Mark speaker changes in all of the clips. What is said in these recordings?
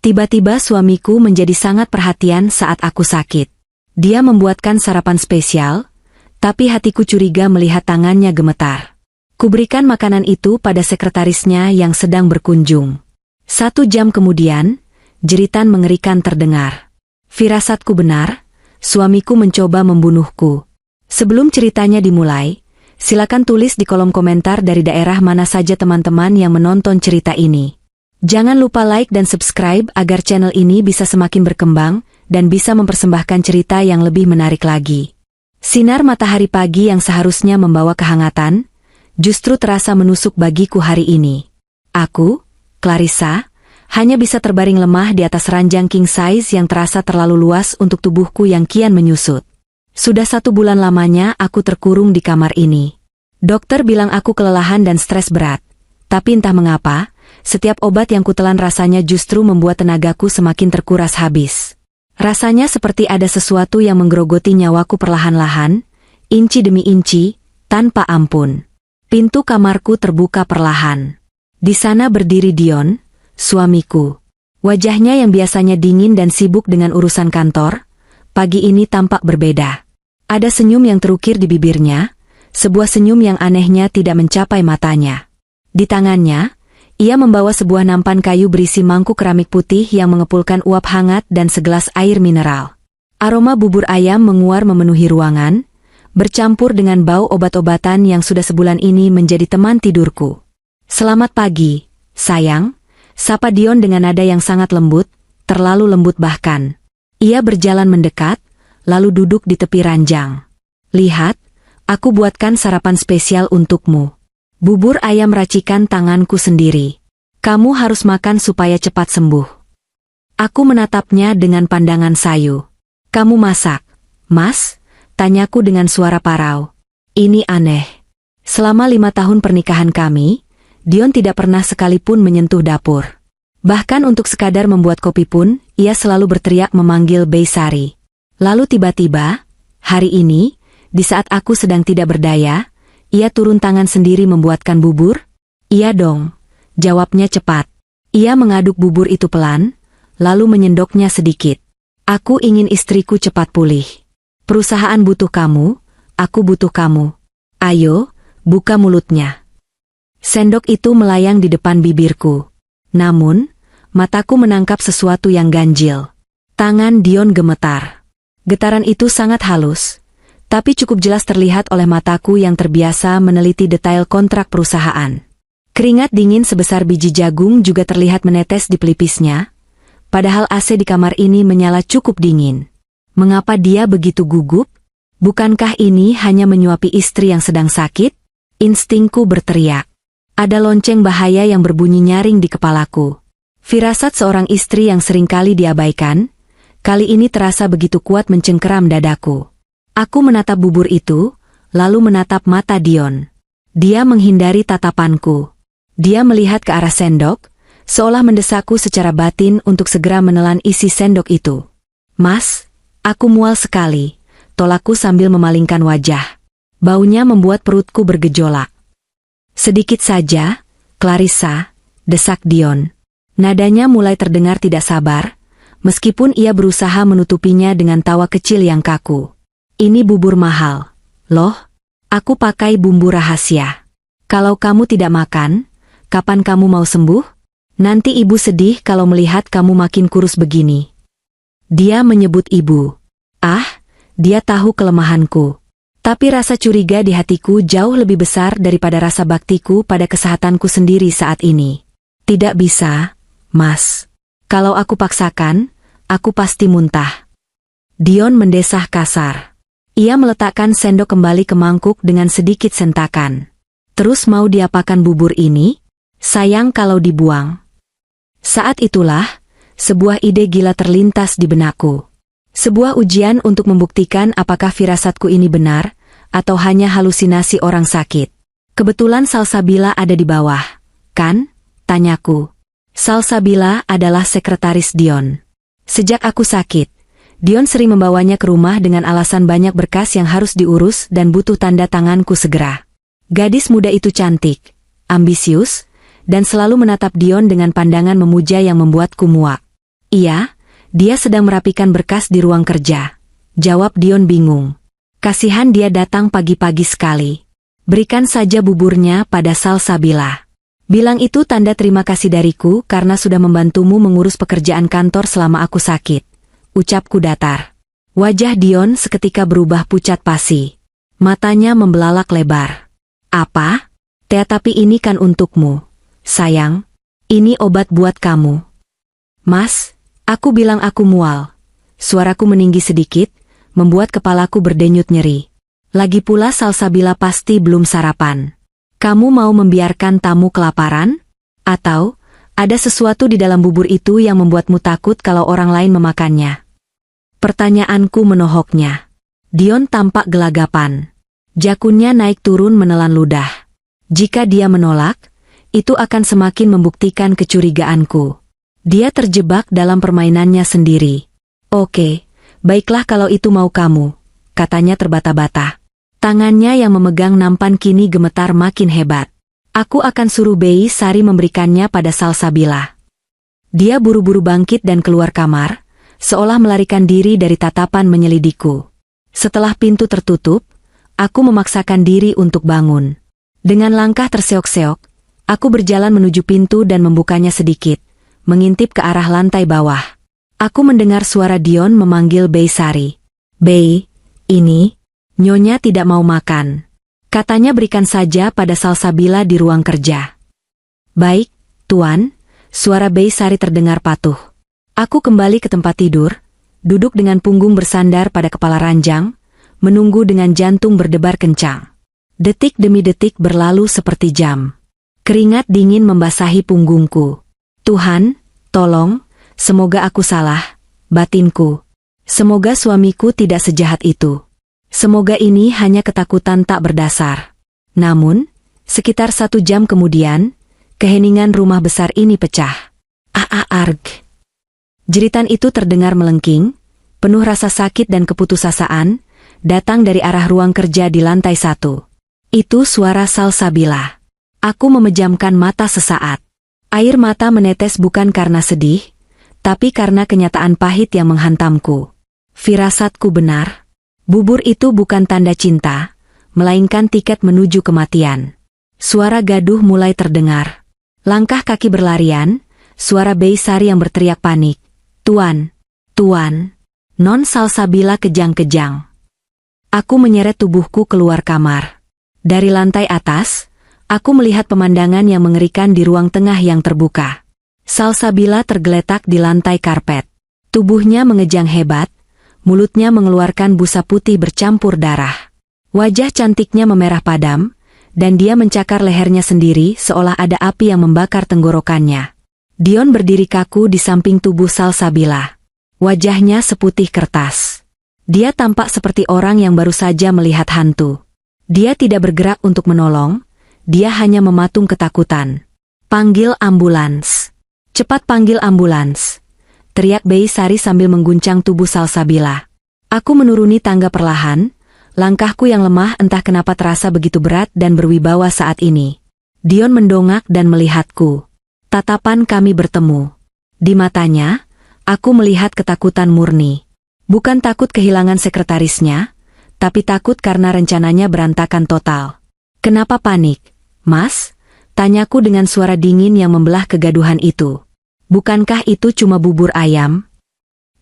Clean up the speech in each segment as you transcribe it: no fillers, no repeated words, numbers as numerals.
Speaker 1: Tiba-tiba suamiku menjadi sangat perhatian saat aku sakit. Dia membuatkan sarapan spesial, tapi hatiku curiga melihat tangannya gemetar. Kuberikan makanan itu pada sekretarisnya yang sedang berkunjung. 1 jam kemudian, jeritan mengerikan terdengar. Firasatku benar, suamiku mencoba membunuhku. Sebelum ceritanya dimulai, silakan tulis di kolom komentar dari daerah mana saja teman-teman yang menonton cerita ini. Jangan lupa like dan subscribe agar channel ini bisa semakin berkembang dan bisa mempersembahkan cerita yang lebih menarik lagi. Sinar matahari pagi yang seharusnya membawa kehangatan, justru terasa menusuk bagiku hari ini. Aku, Clarissa, hanya bisa terbaring lemah di atas ranjang king size yang terasa terlalu luas untuk tubuhku yang kian menyusut. Sudah 1 bulan lamanya aku terkurung di kamar ini. Dokter bilang aku kelelahan dan stres berat, tapi entah mengapa, setiap obat yang kutelan rasanya justru membuat tenagaku semakin terkuras habis. Rasanya seperti ada sesuatu yang menggerogoti nyawaku perlahan-lahan, inci demi inci, tanpa ampun. Pintu kamarku terbuka perlahan. Di sana berdiri Dion, suamiku. Wajahnya yang biasanya dingin dan sibuk dengan urusan kantor, pagi ini tampak berbeda. Ada senyum yang terukir di bibirnya, sebuah senyum yang anehnya tidak mencapai matanya. Di tangannya, ia membawa sebuah nampan kayu berisi mangkuk keramik putih yang mengepulkan uap hangat dan segelas air mineral. Aroma bubur ayam menguar memenuhi ruangan, bercampur dengan bau obat-obatan yang sudah sebulan ini menjadi teman tidurku. "Selamat pagi, sayang," sapa Dion dengan nada yang sangat lembut, terlalu lembut bahkan. Ia berjalan mendekat, lalu duduk di tepi ranjang. "Lihat, aku buatkan sarapan spesial untukmu. Bubur ayam racikan tanganku sendiri. Kamu harus makan supaya cepat sembuh." Aku menatapnya dengan pandangan sayu. "Kamu masak, Mas?" tanyaku dengan suara parau. Ini aneh. Selama 5 tahun pernikahan kami, Dion tidak pernah sekalipun menyentuh dapur. Bahkan untuk sekadar membuat kopi pun, ia selalu berteriak memanggil Baysari. Lalu tiba-tiba, hari ini, di saat aku sedang tidak berdaya, ia turun tangan sendiri membuatkan bubur? "Iya dong," jawabnya cepat. Ia mengaduk bubur itu pelan, lalu menyendoknya sedikit. "Aku ingin istriku cepat pulih. Perusahaan butuh kamu, aku butuh kamu. Ayo, buka mulutnya." Sendok itu melayang di depan bibirku. Namun, mataku menangkap sesuatu yang ganjil. Tangan Dion gemetar. Getaran itu sangat halus, tapi cukup jelas terlihat oleh mataku yang terbiasa meneliti detail kontrak perusahaan. Keringat dingin sebesar biji jagung juga terlihat menetes di pelipisnya, padahal AC di kamar ini menyala cukup dingin. Mengapa dia begitu gugup? Bukankah ini hanya menyuapi istri yang sedang sakit? Instingku berteriak. Ada lonceng bahaya yang berbunyi nyaring di kepalaku. Firasat seorang istri yang seringkali diabaikan, kali ini terasa begitu kuat mencengkeram dadaku. Aku menatap bubur itu, lalu menatap mata Dion. Dia menghindari tatapanku. Dia melihat ke arah sendok, seolah mendesakku secara batin untuk segera menelan isi sendok itu. "Mas, aku mual sekali," tolakku sambil memalingkan wajah. Baunya membuat perutku bergejolak. "Sedikit saja, Clarissa," desak Dion. Nadanya mulai terdengar tidak sabar, meskipun ia berusaha menutupinya dengan tawa kecil yang kaku. "Ini bubur mahal. Loh, aku pakai bumbu rahasia. Kalau kamu tidak makan, kapan kamu mau sembuh? Nanti ibu sedih kalau melihat kamu makin kurus begini." Dia menyebut ibu. Dia tahu kelemahanku. Tapi rasa curiga di hatiku jauh lebih besar daripada rasa baktiku pada kesehatanku sendiri saat ini. "Tidak bisa, Mas. Kalau aku paksakan, aku pasti muntah." Dion mendesah kasar. Ia meletakkan sendok kembali ke mangkuk dengan sedikit sentakan. "Terus mau diapakan bubur ini? Sayang kalau dibuang." Saat itulah, sebuah ide gila terlintas di benakku. Sebuah ujian untuk membuktikan apakah firasatku ini benar, atau hanya halusinasi orang sakit. "Kebetulan Salsabila ada di bawah, kan?" tanyaku. Salsabila adalah sekretaris Dion. Sejak aku sakit, Dion sering membawanya ke rumah dengan alasan banyak berkas yang harus diurus dan butuh tanda tanganku segera. Gadis muda itu cantik, ambisius, dan selalu menatap Dion dengan pandangan memuja yang membuatku muak. Iya, dia sedang merapikan berkas di ruang kerja. Jawab Dion bingung. Kasihan dia datang pagi-pagi sekali. Berikan saja buburnya pada Salsabila. Bilang itu tanda terima kasih dariku karena sudah membantumu mengurus pekerjaan kantor selama aku sakit. Ucapku datar. Wajah Dion seketika berubah pucat pasi. Matanya membelalak lebar. Apa? Tapi ini kan untukmu. Sayang, ini obat buat kamu. Mas, aku bilang aku mual. Suaraku meninggi sedikit, membuat kepalaku berdenyut nyeri. Lagi pula Salsabila pasti belum sarapan. Kamu mau membiarkan tamu kelaparan? Atau, ada sesuatu di dalam bubur itu yang membuatmu takut kalau orang lain memakannya? Pertanyaanku menohoknya. Dion tampak gelagapan. Jakunnya naik turun menelan ludah. Jika dia menolak, itu akan semakin membuktikan kecurigaanku. Dia terjebak dalam permainannya sendiri. Oke, baiklah kalau itu mau kamu, katanya terbata-bata. Tangannya yang memegang nampan kini gemetar makin hebat. Aku akan suruh Bei Sari memberikannya pada Salsabila. Dia buru-buru bangkit dan keluar kamar, seolah melarikan diri dari tatapan menyelidikku. Setelah pintu tertutup, aku memaksakan diri untuk bangun. Dengan langkah terseok-seok, aku berjalan menuju pintu dan membukanya sedikit, mengintip ke arah lantai bawah. Aku mendengar suara Dion memanggil Bei Sari. Bei, ini... Nyonya tidak mau makan. Katanya berikan saja pada Salsabila di ruang kerja. Baik, Tuan, suara Bei Sari terdengar patuh. Aku kembali ke tempat tidur, duduk dengan punggung bersandar pada kepala ranjang, menunggu dengan jantung berdebar kencang. Detik demi detik berlalu seperti jam. Keringat dingin membasahi punggungku. Tuhan, tolong, semoga aku salah, batinku. Semoga suamiku tidak sejahat itu. Semoga ini hanya ketakutan tak berdasar. Namun, sekitar 1 jam kemudian, keheningan rumah besar ini pecah. Arg. Jeritan itu terdengar melengking, penuh rasa sakit dan keputusasaan, datang dari arah ruang kerja di lantai 1. Itu suara Salsabila. Aku memejamkan mata sesaat. Air mata menetes bukan karena sedih, tapi karena kenyataan pahit yang menghantamku. Firasatku benar. Bubur itu bukan tanda cinta, melainkan tiket menuju kematian. Suara gaduh mulai terdengar. Langkah kaki berlarian, suara Bei Sari yang berteriak panik. Tuan, Tuan, Non Salsabila kejang-kejang. Aku menyeret tubuhku keluar kamar. Dari lantai atas, aku melihat pemandangan yang mengerikan di ruang tengah yang terbuka. Salsabila tergeletak di lantai karpet. Tubuhnya mengejang hebat, mulutnya mengeluarkan busa putih bercampur darah. Wajah cantiknya memerah padam, dan dia mencakar lehernya sendiri seolah ada api yang membakar tenggorokannya. Dion berdiri kaku di samping tubuh Salsabila. Wajahnya seputih kertas. Dia tampak seperti orang yang baru saja melihat hantu. Dia tidak bergerak untuk menolong, dia hanya mematung ketakutan. Panggil ambulans. Cepat panggil ambulans. Teriak Bei Sari sambil mengguncang tubuh Salsabila. Aku menuruni tangga perlahan, langkahku yang lemah entah kenapa terasa begitu berat dan berwibawa saat ini. Dion mendongak dan melihatku. Tatapan kami bertemu. Di matanya, aku melihat ketakutan murni. Bukan takut kehilangan sekretarisnya, tapi takut karena rencananya berantakan total. Kenapa panik, Mas? Tanyaku dengan suara dingin yang membelah kegaduhan itu. Bukankah itu cuma bubur ayam?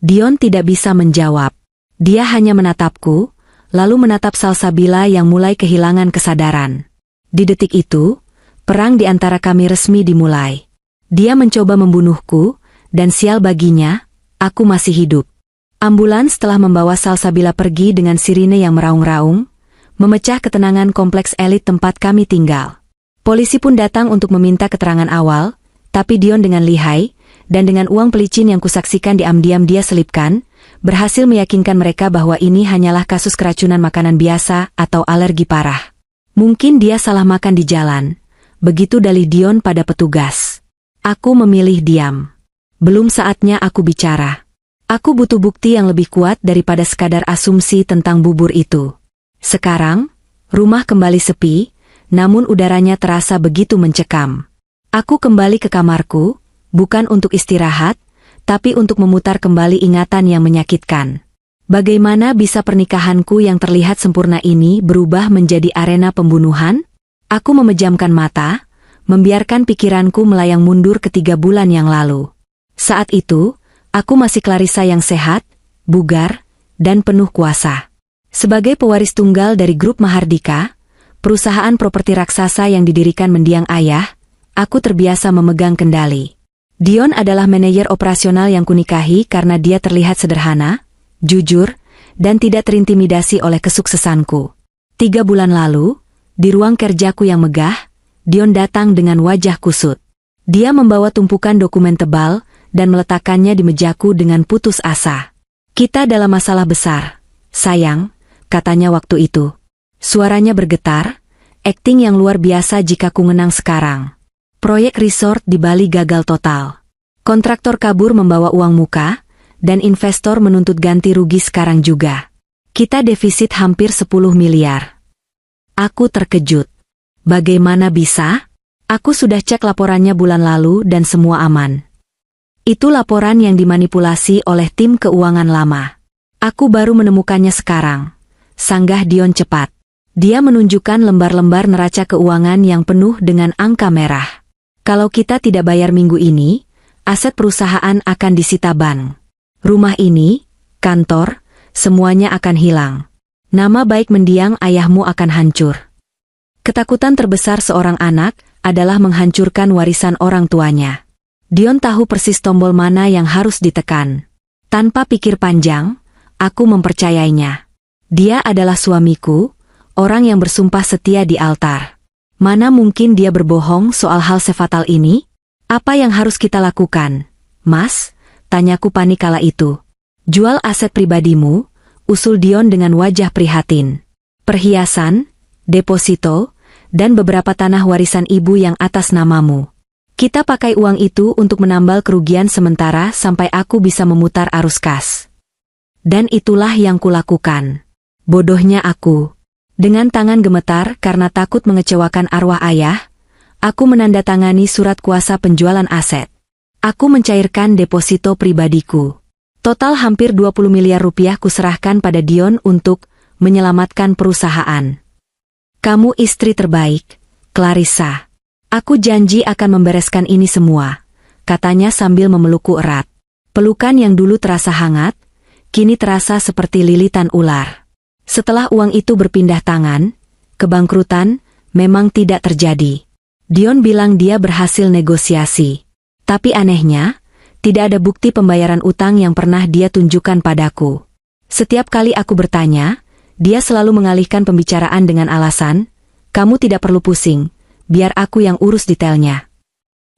Speaker 1: Dion tidak bisa menjawab. Dia hanya menatapku, lalu menatap Salsabila yang mulai kehilangan kesadaran. Di detik itu, perang di antara kami resmi dimulai. Dia mencoba membunuhku, dan sial baginya, aku masih hidup. Ambulans telah membawa Salsabila pergi dengan sirine yang meraung-raung, memecah ketenangan kompleks elit tempat kami tinggal. Polisi pun datang untuk meminta keterangan awal, tapi Dion dengan lihai, dan dengan uang pelicin yang kusaksikan diam-diam dia selipkan, berhasil meyakinkan mereka bahwa ini hanyalah kasus keracunan makanan biasa atau alergi parah. Mungkin dia salah makan di jalan. Begitu dalih Dion pada petugas. Aku memilih diam. Belum saatnya aku bicara. Aku butuh bukti yang lebih kuat daripada sekadar asumsi tentang bubur itu. Sekarang, rumah kembali sepi, namun udaranya terasa begitu mencekam. Aku kembali ke kamarku, bukan untuk istirahat, tapi untuk memutar kembali ingatan yang menyakitkan. Bagaimana bisa pernikahanku yang terlihat sempurna ini berubah menjadi arena pembunuhan? Aku memejamkan mata, membiarkan pikiranku melayang mundur ke 3 bulan yang lalu. Saat itu, aku masih Clarissa yang sehat, bugar, dan penuh kuasa. Sebagai pewaris tunggal dari grup Mahardika, perusahaan properti raksasa yang didirikan mendiang ayah, aku terbiasa memegang kendali. Dion adalah manajer operasional yang kunikahi karena dia terlihat sederhana, jujur, dan tidak terintimidasi oleh kesuksesanku. 3 bulan lalu, di ruang kerjaku yang megah, Dion datang dengan wajah kusut. Dia membawa tumpukan dokumen tebal dan meletakkannya di mejaku dengan putus asa. "Kita dalam masalah besar, sayang," katanya waktu itu. Suaranya bergetar, akting yang luar biasa jika ku ngenang sekarang. Proyek resort di Bali gagal total. Kontraktor kabur membawa uang muka, dan investor menuntut ganti rugi sekarang juga. Kita defisit hampir 10 miliar. Aku terkejut. Bagaimana bisa? Aku sudah cek laporannya bulan lalu dan semua aman. Itu laporan yang dimanipulasi oleh tim keuangan lama. Aku baru menemukannya sekarang. Sanggah Dion cepat. Dia menunjukkan lembar-lembar neraca keuangan yang penuh dengan angka merah. Kalau kita tidak bayar minggu ini, aset perusahaan akan disita bank. Rumah ini, kantor, semuanya akan hilang. Nama baik mendiang ayahmu akan hancur. Ketakutan terbesar seorang anak adalah menghancurkan warisan orang tuanya. Dion tahu persis tombol mana yang harus ditekan. Tanpa pikir panjang, aku mempercayainya. Dia adalah suamiku, orang yang bersumpah setia di altar. Mana mungkin dia berbohong soal hal sefatal ini? Apa yang harus kita lakukan, Mas? Tanyaku panik kala itu. "Jual aset pribadimu," usul Dion dengan wajah prihatin. "Perhiasan, deposito, dan beberapa tanah warisan ibu yang atas namamu. Kita pakai uang itu untuk menambal kerugian sementara sampai aku bisa memutar arus kas." Dan itulah yang kulakukan. Bodohnya aku. Dengan tangan gemetar karena takut mengecewakan arwah ayah, aku menandatangani surat kuasa penjualan aset. Aku mencairkan deposito pribadiku. Total hampir 20 miliar rupiah kuserahkan pada Dion untuk menyelamatkan perusahaan. "Kamu istri terbaik, Clarissa. Aku janji akan membereskan ini semua," katanya sambil memelukku erat. Pelukan yang dulu terasa hangat, kini terasa seperti lilitan ular. Setelah uang itu berpindah tangan, kebangkrutan memang tidak terjadi. Dion bilang dia berhasil negosiasi. Tapi anehnya, tidak ada bukti pembayaran utang yang pernah dia tunjukkan padaku. Setiap kali aku bertanya, dia selalu mengalihkan pembicaraan dengan alasan, "Kamu tidak perlu pusing, biar aku yang urus detailnya."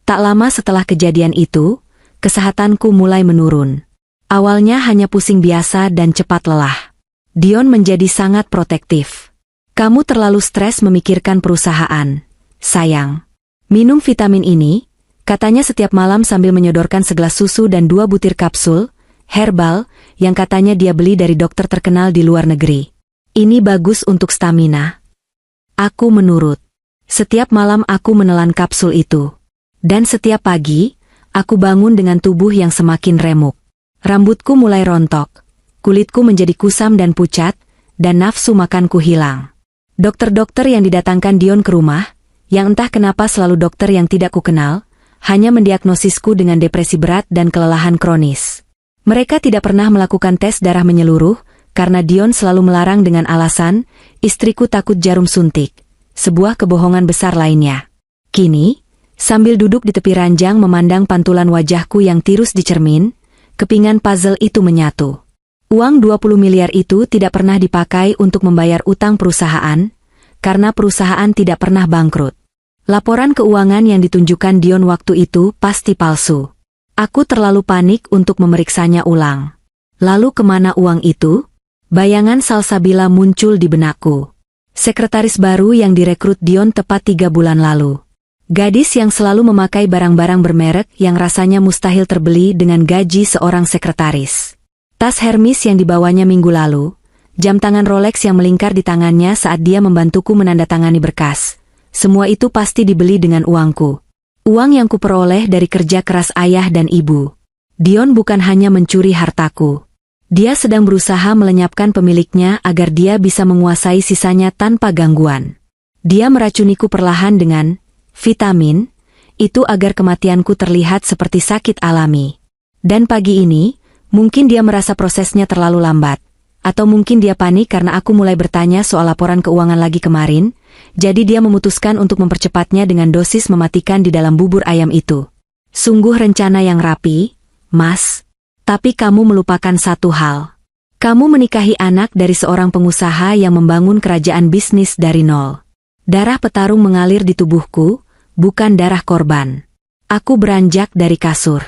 Speaker 1: Tak lama setelah kejadian itu, kesehatanku mulai menurun. Awalnya hanya pusing biasa dan cepat lelah. Dion menjadi sangat protektif. "Kamu terlalu stres memikirkan perusahaan, sayang. Minum vitamin ini," katanya setiap malam sambil menyodorkan segelas susu dan 2 butir kapsul herbal yang katanya dia beli dari dokter terkenal di luar negeri. "Ini bagus untuk stamina." Aku menurut. Setiap malam aku menelan kapsul itu. Dan setiap pagi, aku bangun dengan tubuh yang semakin remuk. Rambutku mulai rontok, kulitku menjadi kusam dan pucat, dan nafsu makanku hilang. Dokter-dokter yang didatangkan Dion ke rumah, yang entah kenapa selalu dokter yang tidak kukenal, hanya mendiagnosisku dengan depresi berat dan kelelahan kronis. Mereka tidak pernah melakukan tes darah menyeluruh, karena Dion selalu melarang dengan alasan, "Istriku takut jarum suntik." Sebuah kebohongan besar lainnya. Kini, sambil duduk di tepi ranjang memandang pantulan wajahku yang tirus di cermin, kepingan puzzle itu menyatu. Uang 20 miliar itu tidak pernah dipakai untuk membayar utang perusahaan, karena perusahaan tidak pernah bangkrut. Laporan keuangan yang ditunjukkan Dion waktu itu pasti palsu. Aku terlalu panik untuk memeriksanya ulang. Lalu kemana uang itu? Bayangan Salsabila muncul di benakku. Sekretaris baru yang direkrut Dion tepat 3 bulan lalu. Gadis yang selalu memakai barang-barang bermerek yang rasanya mustahil terbeli dengan gaji seorang sekretaris. Tas Hermes yang dibawanya minggu lalu, jam tangan Rolex yang melingkar di tangannya saat dia membantuku menandatangani berkas. Semua itu pasti dibeli dengan uangku. Uang yang kuperoleh dari kerja keras ayah dan ibu. Dion bukan hanya mencuri hartaku. Dia sedang berusaha melenyapkan pemiliknya agar dia bisa menguasai sisanya tanpa gangguan. Dia meracuniku perlahan dengan vitamin, itu agar kematianku terlihat seperti sakit alami. Dan pagi ini, mungkin dia merasa prosesnya terlalu lambat. Atau mungkin dia panik karena aku mulai bertanya soal laporan keuangan lagi kemarin, jadi dia memutuskan untuk mempercepatnya dengan dosis mematikan di dalam bubur ayam itu. Sungguh rencana yang rapi, Mas. Tapi kamu melupakan satu hal. Kamu menikahi anak dari seorang pengusaha yang membangun kerajaan bisnis dari nol. Darah petarung mengalir di tubuhku, bukan darah korban. Aku beranjak dari kasur.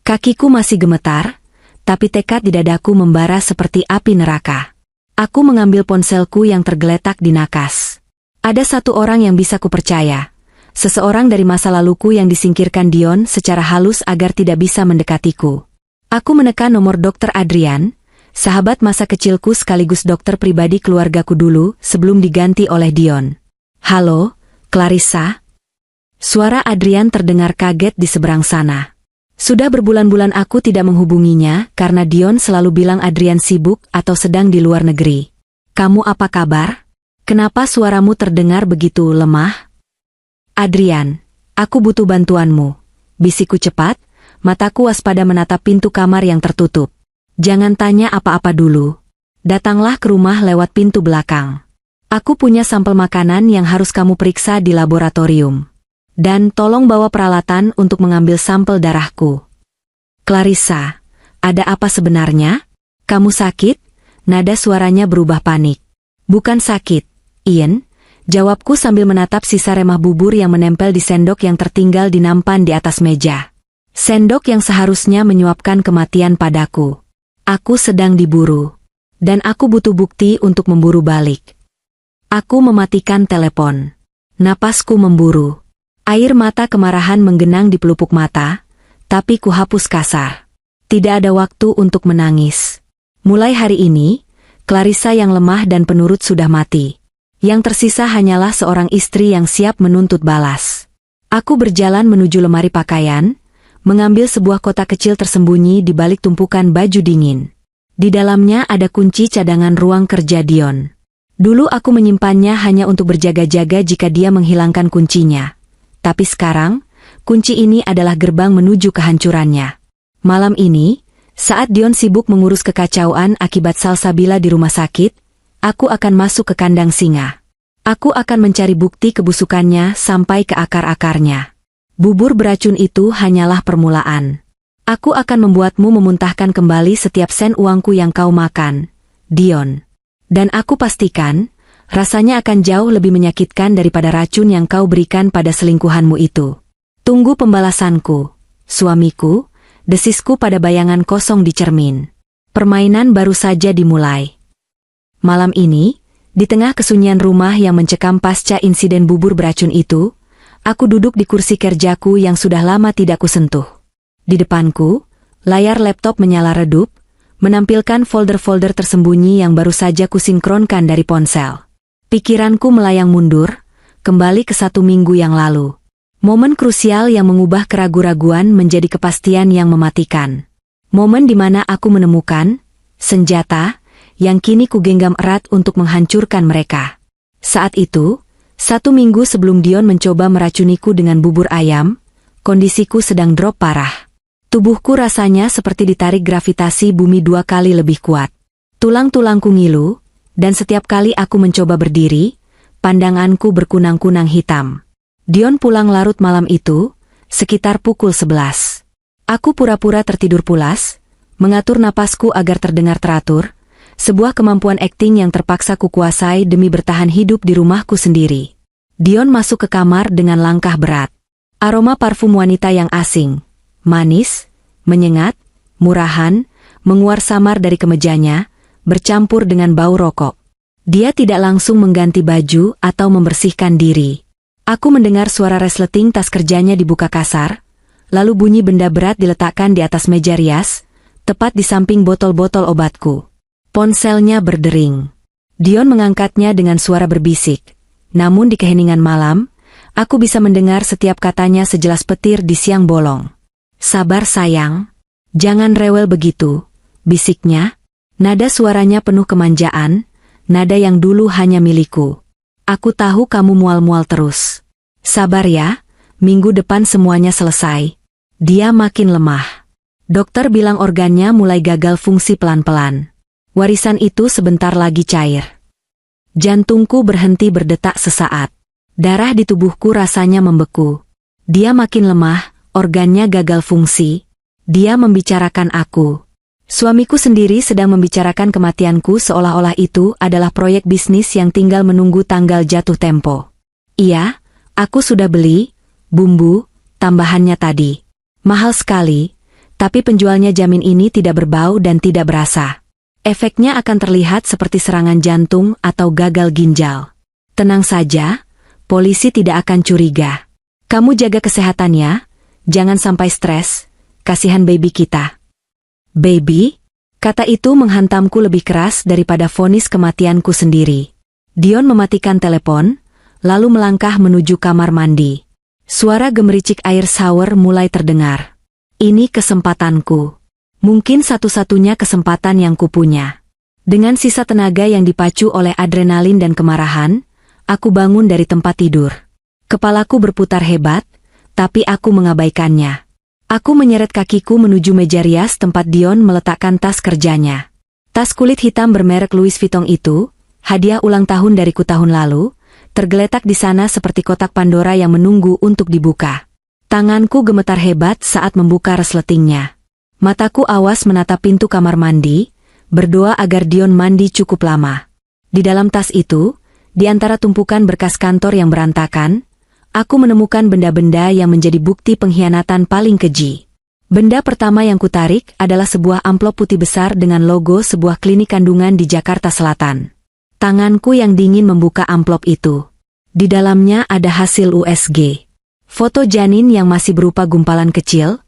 Speaker 1: Kakiku masih gemetar, tapi tekad di dadaku membara seperti api neraka. Aku mengambil ponselku yang tergeletak di nakas. Ada satu orang yang bisa kupercaya. Seseorang dari masa laluku yang disingkirkan Dion secara halus agar tidak bisa mendekatiku. Aku menekan nomor Dr. Adrian, sahabat masa kecilku sekaligus dokter pribadi keluargaku dulu sebelum diganti oleh Dion. Halo, Clarissa? Suara Adrian terdengar kaget di seberang sana. Sudah berbulan-bulan aku tidak menghubunginya karena Dion selalu bilang Adrian sibuk atau sedang di luar negeri. Kamu apa kabar? Kenapa suaramu terdengar begitu lemah? Adrian, aku butuh bantuanmu. Bisikku cepat, mataku waspada menatap pintu kamar yang tertutup. Jangan tanya apa-apa dulu. Datanglah ke rumah lewat pintu belakang. Aku punya sampel makanan yang harus kamu periksa di laboratorium. Dan tolong bawa peralatan untuk mengambil sampel darahku. Clarissa, ada apa sebenarnya? Kamu sakit? Nada suaranya berubah panik. Bukan sakit, Ian. Jawabku sambil menatap sisa remah bubur yang menempel di sendok yang tertinggal di nampan di atas meja. Sendok yang seharusnya menyuapkan kematian padaku. Aku sedang diburu. Dan aku butuh bukti untuk memburu balik. Aku mematikan telepon. Napasku memburu. Air mata kemarahan menggenang di pelupuk mata, tapi kuhapus kasar. Tidak ada waktu untuk menangis. Mulai hari ini, Clarissa yang lemah dan penurut sudah mati. Yang tersisa hanyalah seorang istri yang siap menuntut balas. Aku berjalan menuju lemari pakaian, mengambil sebuah kotak kecil tersembunyi di balik tumpukan baju dingin. Di dalamnya ada kunci cadangan ruang kerja Dion. Dulu aku menyimpannya hanya untuk berjaga-jaga jika dia menghilangkan kuncinya. Tapi sekarang, kunci ini adalah gerbang menuju kehancurannya. Malam ini, saat Dion sibuk mengurus kekacauan akibat salsabila di rumah sakit, aku akan masuk ke kandang singa. Aku akan mencari bukti kebusukannya sampai ke akar-akarnya. Bubur beracun itu hanyalah permulaan. Aku akan membuatmu memuntahkan kembali setiap sen uangku yang kau makan, Dion. Dan aku pastikan, rasanya akan jauh lebih menyakitkan daripada racun yang kau berikan pada selingkuhanmu itu. Tunggu pembalasanku, suamiku, desisku pada bayangan kosong di cermin. Permainan baru saja dimulai. Malam ini, di tengah kesunyian rumah yang mencekam pasca insiden bubur beracun itu, aku duduk di kursi kerjaku yang sudah lama tidak kusentuh. Di depanku, layar laptop menyala redup, menampilkan folder-folder tersembunyi yang baru saja kusinkronkan dari ponsel. Pikiranku melayang mundur, kembali ke 1 minggu yang lalu. Momen krusial yang mengubah keraguan-raguan menjadi kepastian yang mematikan. Momen di mana aku menemukan senjata yang kini kugenggam erat untuk menghancurkan mereka. Saat itu, 1 minggu sebelum Dion mencoba meracuniku dengan bubur ayam, kondisiku sedang drop parah. Tubuhku rasanya seperti ditarik gravitasi bumi 2 kali lebih kuat. Tulang-tulangku ngilu, dan setiap kali aku mencoba berdiri, pandanganku berkunang-kunang hitam. Dion pulang larut malam itu, sekitar pukul 11. Aku pura-pura tertidur pulas, mengatur napasku agar terdengar teratur, sebuah kemampuan akting yang terpaksa kukuasai demi bertahan hidup di rumahku sendiri. Dion masuk ke kamar dengan langkah berat. Aroma parfum wanita yang asing, manis, menyengat, murahan, menguar samar dari kemejanya, bercampur dengan bau rokok. Dia tidak langsung mengganti baju atau membersihkan diri. Aku mendengar suara resleting tas kerjanya dibuka kasar, lalu bunyi benda berat diletakkan di atas meja rias, tepat di samping botol-botol obatku. Ponselnya berdering. Dion mengangkatnya dengan suara berbisik, namun di keheningan malam, aku bisa mendengar setiap katanya sejelas petir di siang bolong. Sabar sayang. Jangan rewel begitu, bisiknya. Nada suaranya penuh kemanjaan, nada yang dulu hanya milikku. Aku tahu kamu mual-mual terus. Sabar ya, minggu depan semuanya selesai. Dia makin lemah. Dokter bilang organnya mulai gagal fungsi pelan-pelan. Warisan itu sebentar lagi cair. Jantungku berhenti berdetak sesaat. Darah di tubuhku rasanya membeku. Dia makin lemah, organnya gagal fungsi. Dia membicarakan aku. Suamiku sendiri sedang membicarakan kematianku seolah-olah itu adalah proyek bisnis yang tinggal menunggu tanggal jatuh tempo. Iya, aku sudah beli bumbu tambahannya tadi. Mahal sekali, tapi penjualnya jamin ini tidak berbau dan tidak berasa. Efeknya akan terlihat seperti serangan jantung atau gagal ginjal. Tenang saja, polisi tidak akan curiga. Kamu jaga kesehatannya, jangan sampai stres, kasihan baby kita. Baby? Kata itu menghantamku lebih keras daripada vonis kematianku sendiri. Dion mematikan telepon, lalu melangkah menuju kamar mandi. Suara gemericik air shower mulai terdengar. Ini kesempatanku. Mungkin satu-satunya kesempatan yang kupunya. Dengan sisa tenaga yang dipacu oleh adrenalin dan kemarahan, aku bangun dari tempat tidur. Kepalaku berputar hebat, tapi aku mengabaikannya. Aku menyeret kakiku menuju meja rias tempat Dion meletakkan tas kerjanya. Tas kulit hitam bermerek Louis Vuitton itu, hadiah ulang tahun dariku tahun lalu, tergeletak di sana seperti kotak Pandora yang menunggu untuk dibuka. Tanganku gemetar hebat saat membuka resletingnya. Mataku awas menatap pintu kamar mandi, berdoa agar Dion mandi cukup lama. Di dalam tas itu, di antara tumpukan berkas kantor yang berantakan, aku menemukan benda-benda yang menjadi bukti pengkhianatan paling keji. Benda pertama yang kutarik adalah sebuah amplop putih besar dengan logo sebuah klinik kandungan di Jakarta Selatan. Tanganku yang dingin membuka amplop itu. Di dalamnya ada hasil USG. Foto janin yang masih berupa gumpalan kecil,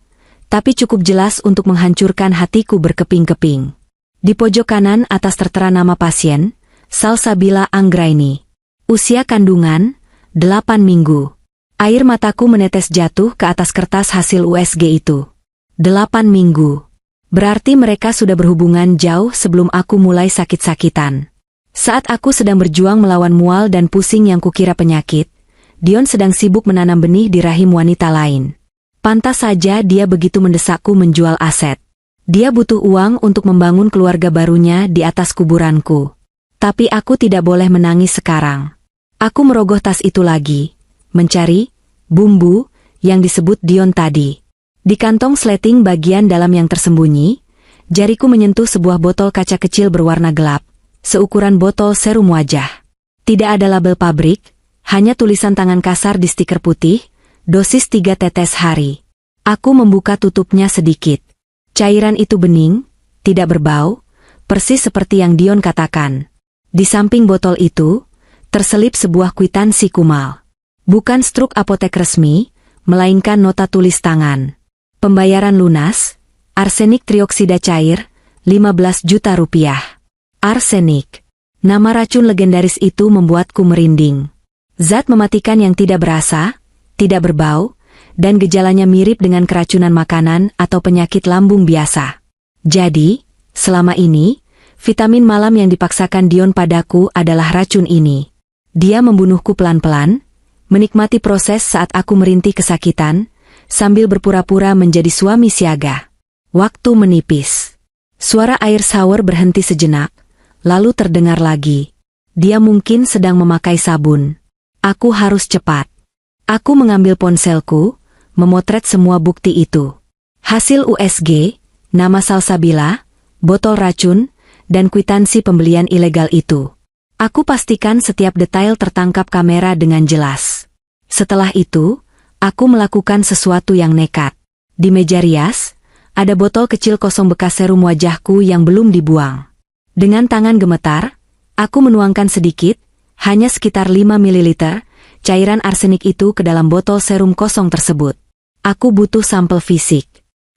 Speaker 1: tapi cukup jelas untuk menghancurkan hatiku berkeping-keping. Di pojok kanan atas tertera nama pasien, Salsabila Anggraini. Usia kandungan, 8 minggu. Air mataku menetes jatuh ke atas kertas hasil USG itu. 8 minggu. Berarti mereka sudah berhubungan jauh sebelum aku mulai sakit-sakitan. Saat aku sedang berjuang melawan mual dan pusing yang kukira penyakit, Dion sedang sibuk menanam benih di rahim wanita lain. Pantas saja dia begitu mendesakku menjual aset. Dia butuh uang untuk membangun keluarga barunya di atas kuburanku. Tapi aku tidak boleh menangis sekarang. Aku merogoh tas itu lagi, mencari bumbu yang disebut Dion tadi. Di kantong sleting bagian dalam yang tersembunyi, jariku menyentuh sebuah botol kaca kecil berwarna gelap, seukuran botol serum wajah. Tidak ada label pabrik, hanya tulisan tangan kasar di stiker putih, dosis 3 tetes hari. Aku membuka tutupnya sedikit. Cairan itu bening, tidak berbau, persis seperti yang Dion katakan. Di samping botol itu, terselip sebuah kwitansi kumal. Bukan struk apotek resmi, melainkan nota tulis tangan. Pembayaran lunas, arsenik trioksida cair, 15 juta rupiah. Arsenik. Nama racun legendaris itu membuatku merinding. Zat mematikan yang tidak berasa, tidak berbau, dan gejalanya mirip dengan keracunan makanan atau penyakit lambung biasa. Jadi, selama ini, vitamin malam yang dipaksakan Dion padaku adalah racun ini. Dia membunuhku pelan-pelan, menikmati proses saat aku merintih kesakitan, sambil berpura-pura menjadi suami siaga. Waktu menipis. Suara air shower berhenti sejenak, lalu terdengar lagi. Dia mungkin sedang memakai sabun. Aku harus cepat. Aku mengambil ponselku, memotret semua bukti itu. Hasil USG, nama Salsabila, botol racun, dan kwitansi pembelian ilegal itu. Aku pastikan setiap detail tertangkap kamera dengan jelas. Setelah itu, aku melakukan sesuatu yang nekat. Di meja rias, ada botol kecil kosong bekas serum wajahku yang belum dibuang. Dengan tangan gemetar, aku menuangkan sedikit, hanya sekitar 5 ml, cairan arsenik itu ke dalam botol serum kosong tersebut. Aku butuh sampel fisik.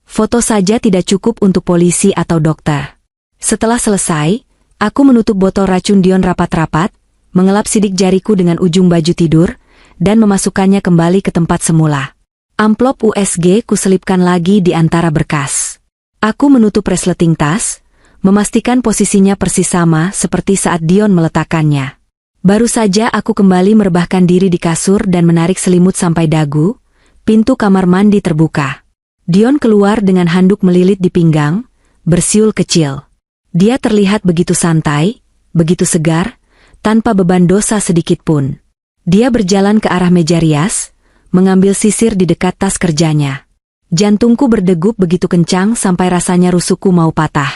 Speaker 1: Foto saja tidak cukup untuk polisi atau dokter. Setelah selesai, aku menutup botol racun Dion rapat-rapat, mengelap sidik jariku dengan ujung baju tidur, dan memasukkannya kembali ke tempat semula. Amplop USG kuselipkan lagi di antara berkas. Aku menutup resleting tas, memastikan posisinya persis sama seperti saat Dion meletakkannya. Baru saja aku kembali merebahkan diri di kasur dan menarik selimut sampai dagu, pintu kamar mandi terbuka. Dion keluar dengan handuk melilit di pinggang, bersiul kecil. Dia terlihat begitu santai, begitu segar, tanpa beban dosa sedikit pun. Dia berjalan ke arah meja rias, mengambil sisir di dekat tas kerjanya. Jantungku berdegup begitu kencang sampai rasanya rusukku mau patah.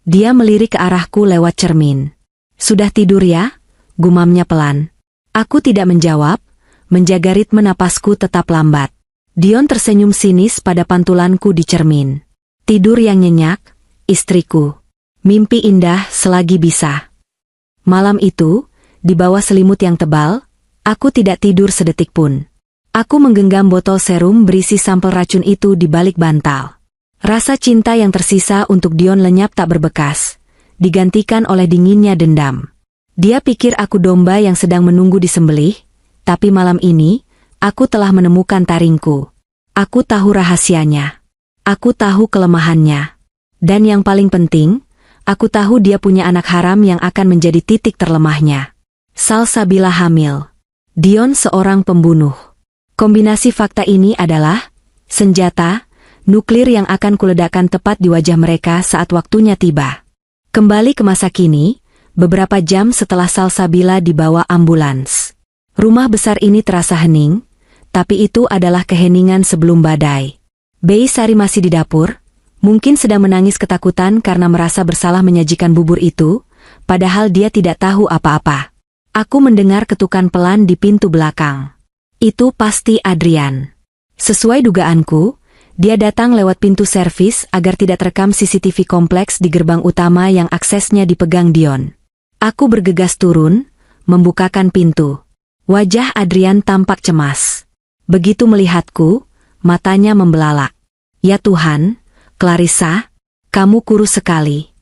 Speaker 1: Dia melirik ke arahku lewat cermin. "Sudah tidur ya?" gumamnya pelan. Aku tidak menjawab, menjaga ritme napasku tetap lambat. Dion tersenyum sinis pada pantulanku di cermin. "Tidur yang nyenyak, istriku. Mimpi indah selagi bisa." Malam itu, di bawah selimut yang tebal, aku tidak tidur sedetik pun. Aku menggenggam botol serum berisi sampel racun itu di balik bantal. Rasa cinta yang tersisa untuk Dion lenyap tak berbekas, digantikan oleh dinginnya dendam. Dia pikir aku domba yang sedang menunggu disembelih, tapi malam ini, aku telah menemukan taringku. Aku tahu rahasianya. Aku tahu kelemahannya. Dan yang paling penting, aku tahu dia punya anak haram yang akan menjadi titik terlemahnya. Salsabila hamil. Dion seorang pembunuh. Kombinasi fakta ini adalah senjata nuklir yang akan kuledakkan tepat di wajah mereka saat waktunya tiba. Kembali ke masa kini, beberapa jam setelah Salsabila dibawa ambulans. Rumah besar ini terasa hening, tapi itu adalah keheningan sebelum badai. Beisari masih di dapur, mungkin sedang menangis ketakutan karena merasa bersalah menyajikan bubur itu, padahal dia tidak tahu apa-apa. Aku mendengar ketukan pelan di pintu belakang. Itu pasti Adrian. Sesuai dugaanku, dia datang lewat pintu servis agar tidak terekam CCTV kompleks di gerbang utama yang aksesnya dipegang Dion. Aku bergegas turun, membukakan pintu. Wajah Adrian tampak cemas. Begitu melihatku, matanya membelalak. "Ya Tuhan, Clarissa, kamu kurus sekali."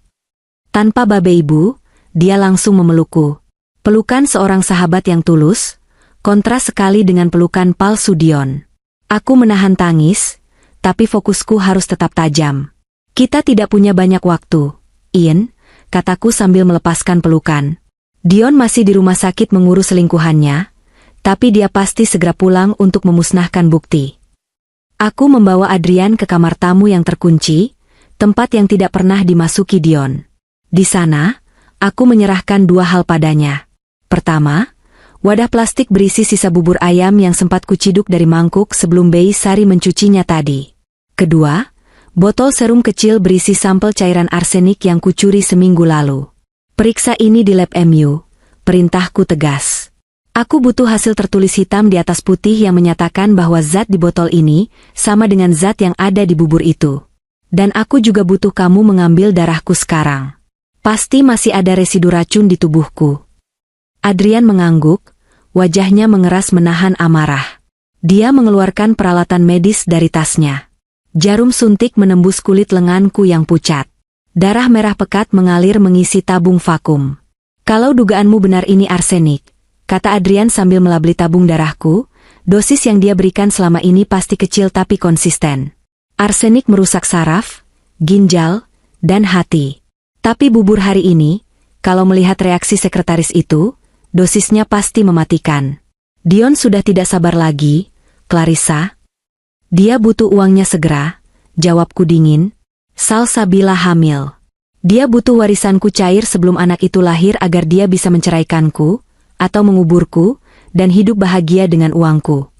Speaker 1: Tanpa babe ibu, dia langsung memelukku. Pelukan seorang sahabat yang tulus, kontras sekali dengan pelukan palsu Dion. Aku menahan tangis, tapi fokusku harus tetap tajam. "Kita tidak punya banyak waktu, Ian," kataku sambil melepaskan pelukan. Dion masih di rumah sakit mengurus selingkuhannya, tapi dia pasti segera pulang untuk memusnahkan bukti. Aku membawa Adrian ke kamar tamu yang terkunci, tempat yang tidak pernah dimasuki Dion. Di sana, aku menyerahkan dua hal padanya. Pertama, wadah plastik berisi sisa bubur ayam yang sempat kuciduk dari mangkuk sebelum Beisari mencucinya tadi. Kedua, botol serum kecil berisi sampel cairan arsenik yang kucuri seminggu lalu. "Periksa ini di lab MU," perintahku tegas. Aku butuh hasil tertulis hitam di atas putih yang menyatakan bahwa zat di botol ini sama dengan zat yang ada di bubur itu. Dan aku juga butuh kamu mengambil darahku sekarang. Pasti masih ada residu racun di tubuhku. Adrian mengangguk, wajahnya mengeras menahan amarah. Dia mengeluarkan peralatan medis dari tasnya. Jarum suntik menembus kulit lenganku yang pucat. Darah merah pekat mengalir mengisi tabung vakum. "Kalau dugaanmu benar ini arsenik," kata Adrian sambil melabeli tabung darahku, "dosis yang dia berikan selama ini pasti kecil tapi konsisten. Arsenik merusak saraf, ginjal, dan hati. Tapi bubur hari ini, kalau melihat reaksi sekretaris itu, dosisnya pasti mematikan." Dion sudah tidak sabar lagi. "Clarissa, dia butuh uangnya segera," jawabku dingin. "Salsabila hamil. Dia butuh warisanku cair sebelum anak itu lahir agar dia bisa menceraikanku, atau menguburku, dan hidup bahagia dengan uangku."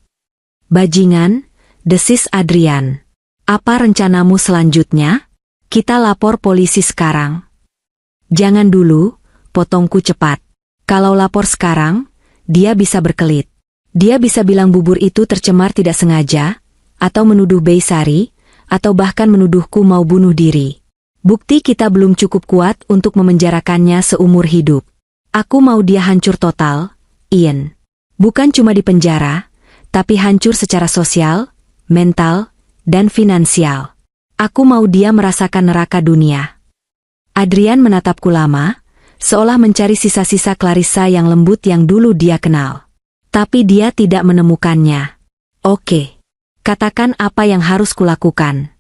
Speaker 1: "Bajingan," desis Adrian. "Apa rencanamu selanjutnya? Kita lapor polisi sekarang." "Jangan dulu," potongku cepat. "Kalau lapor sekarang, dia bisa berkelit. Dia bisa bilang bubur itu tercemar tidak sengaja, atau menuduh Beisari, atau bahkan menuduhku mau bunuh diri. Bukti kita belum cukup kuat untuk memenjarakannya seumur hidup. Aku mau dia hancur total, Ian. Bukan cuma di penjara, tapi hancur secara sosial, mental, dan finansial. Aku mau dia merasakan neraka dunia." Adrian menatapku lama, seolah mencari sisa-sisa Clarissa yang lembut yang dulu dia kenal. Tapi dia tidak menemukannya. "Oke. Katakan apa yang harus kulakukan."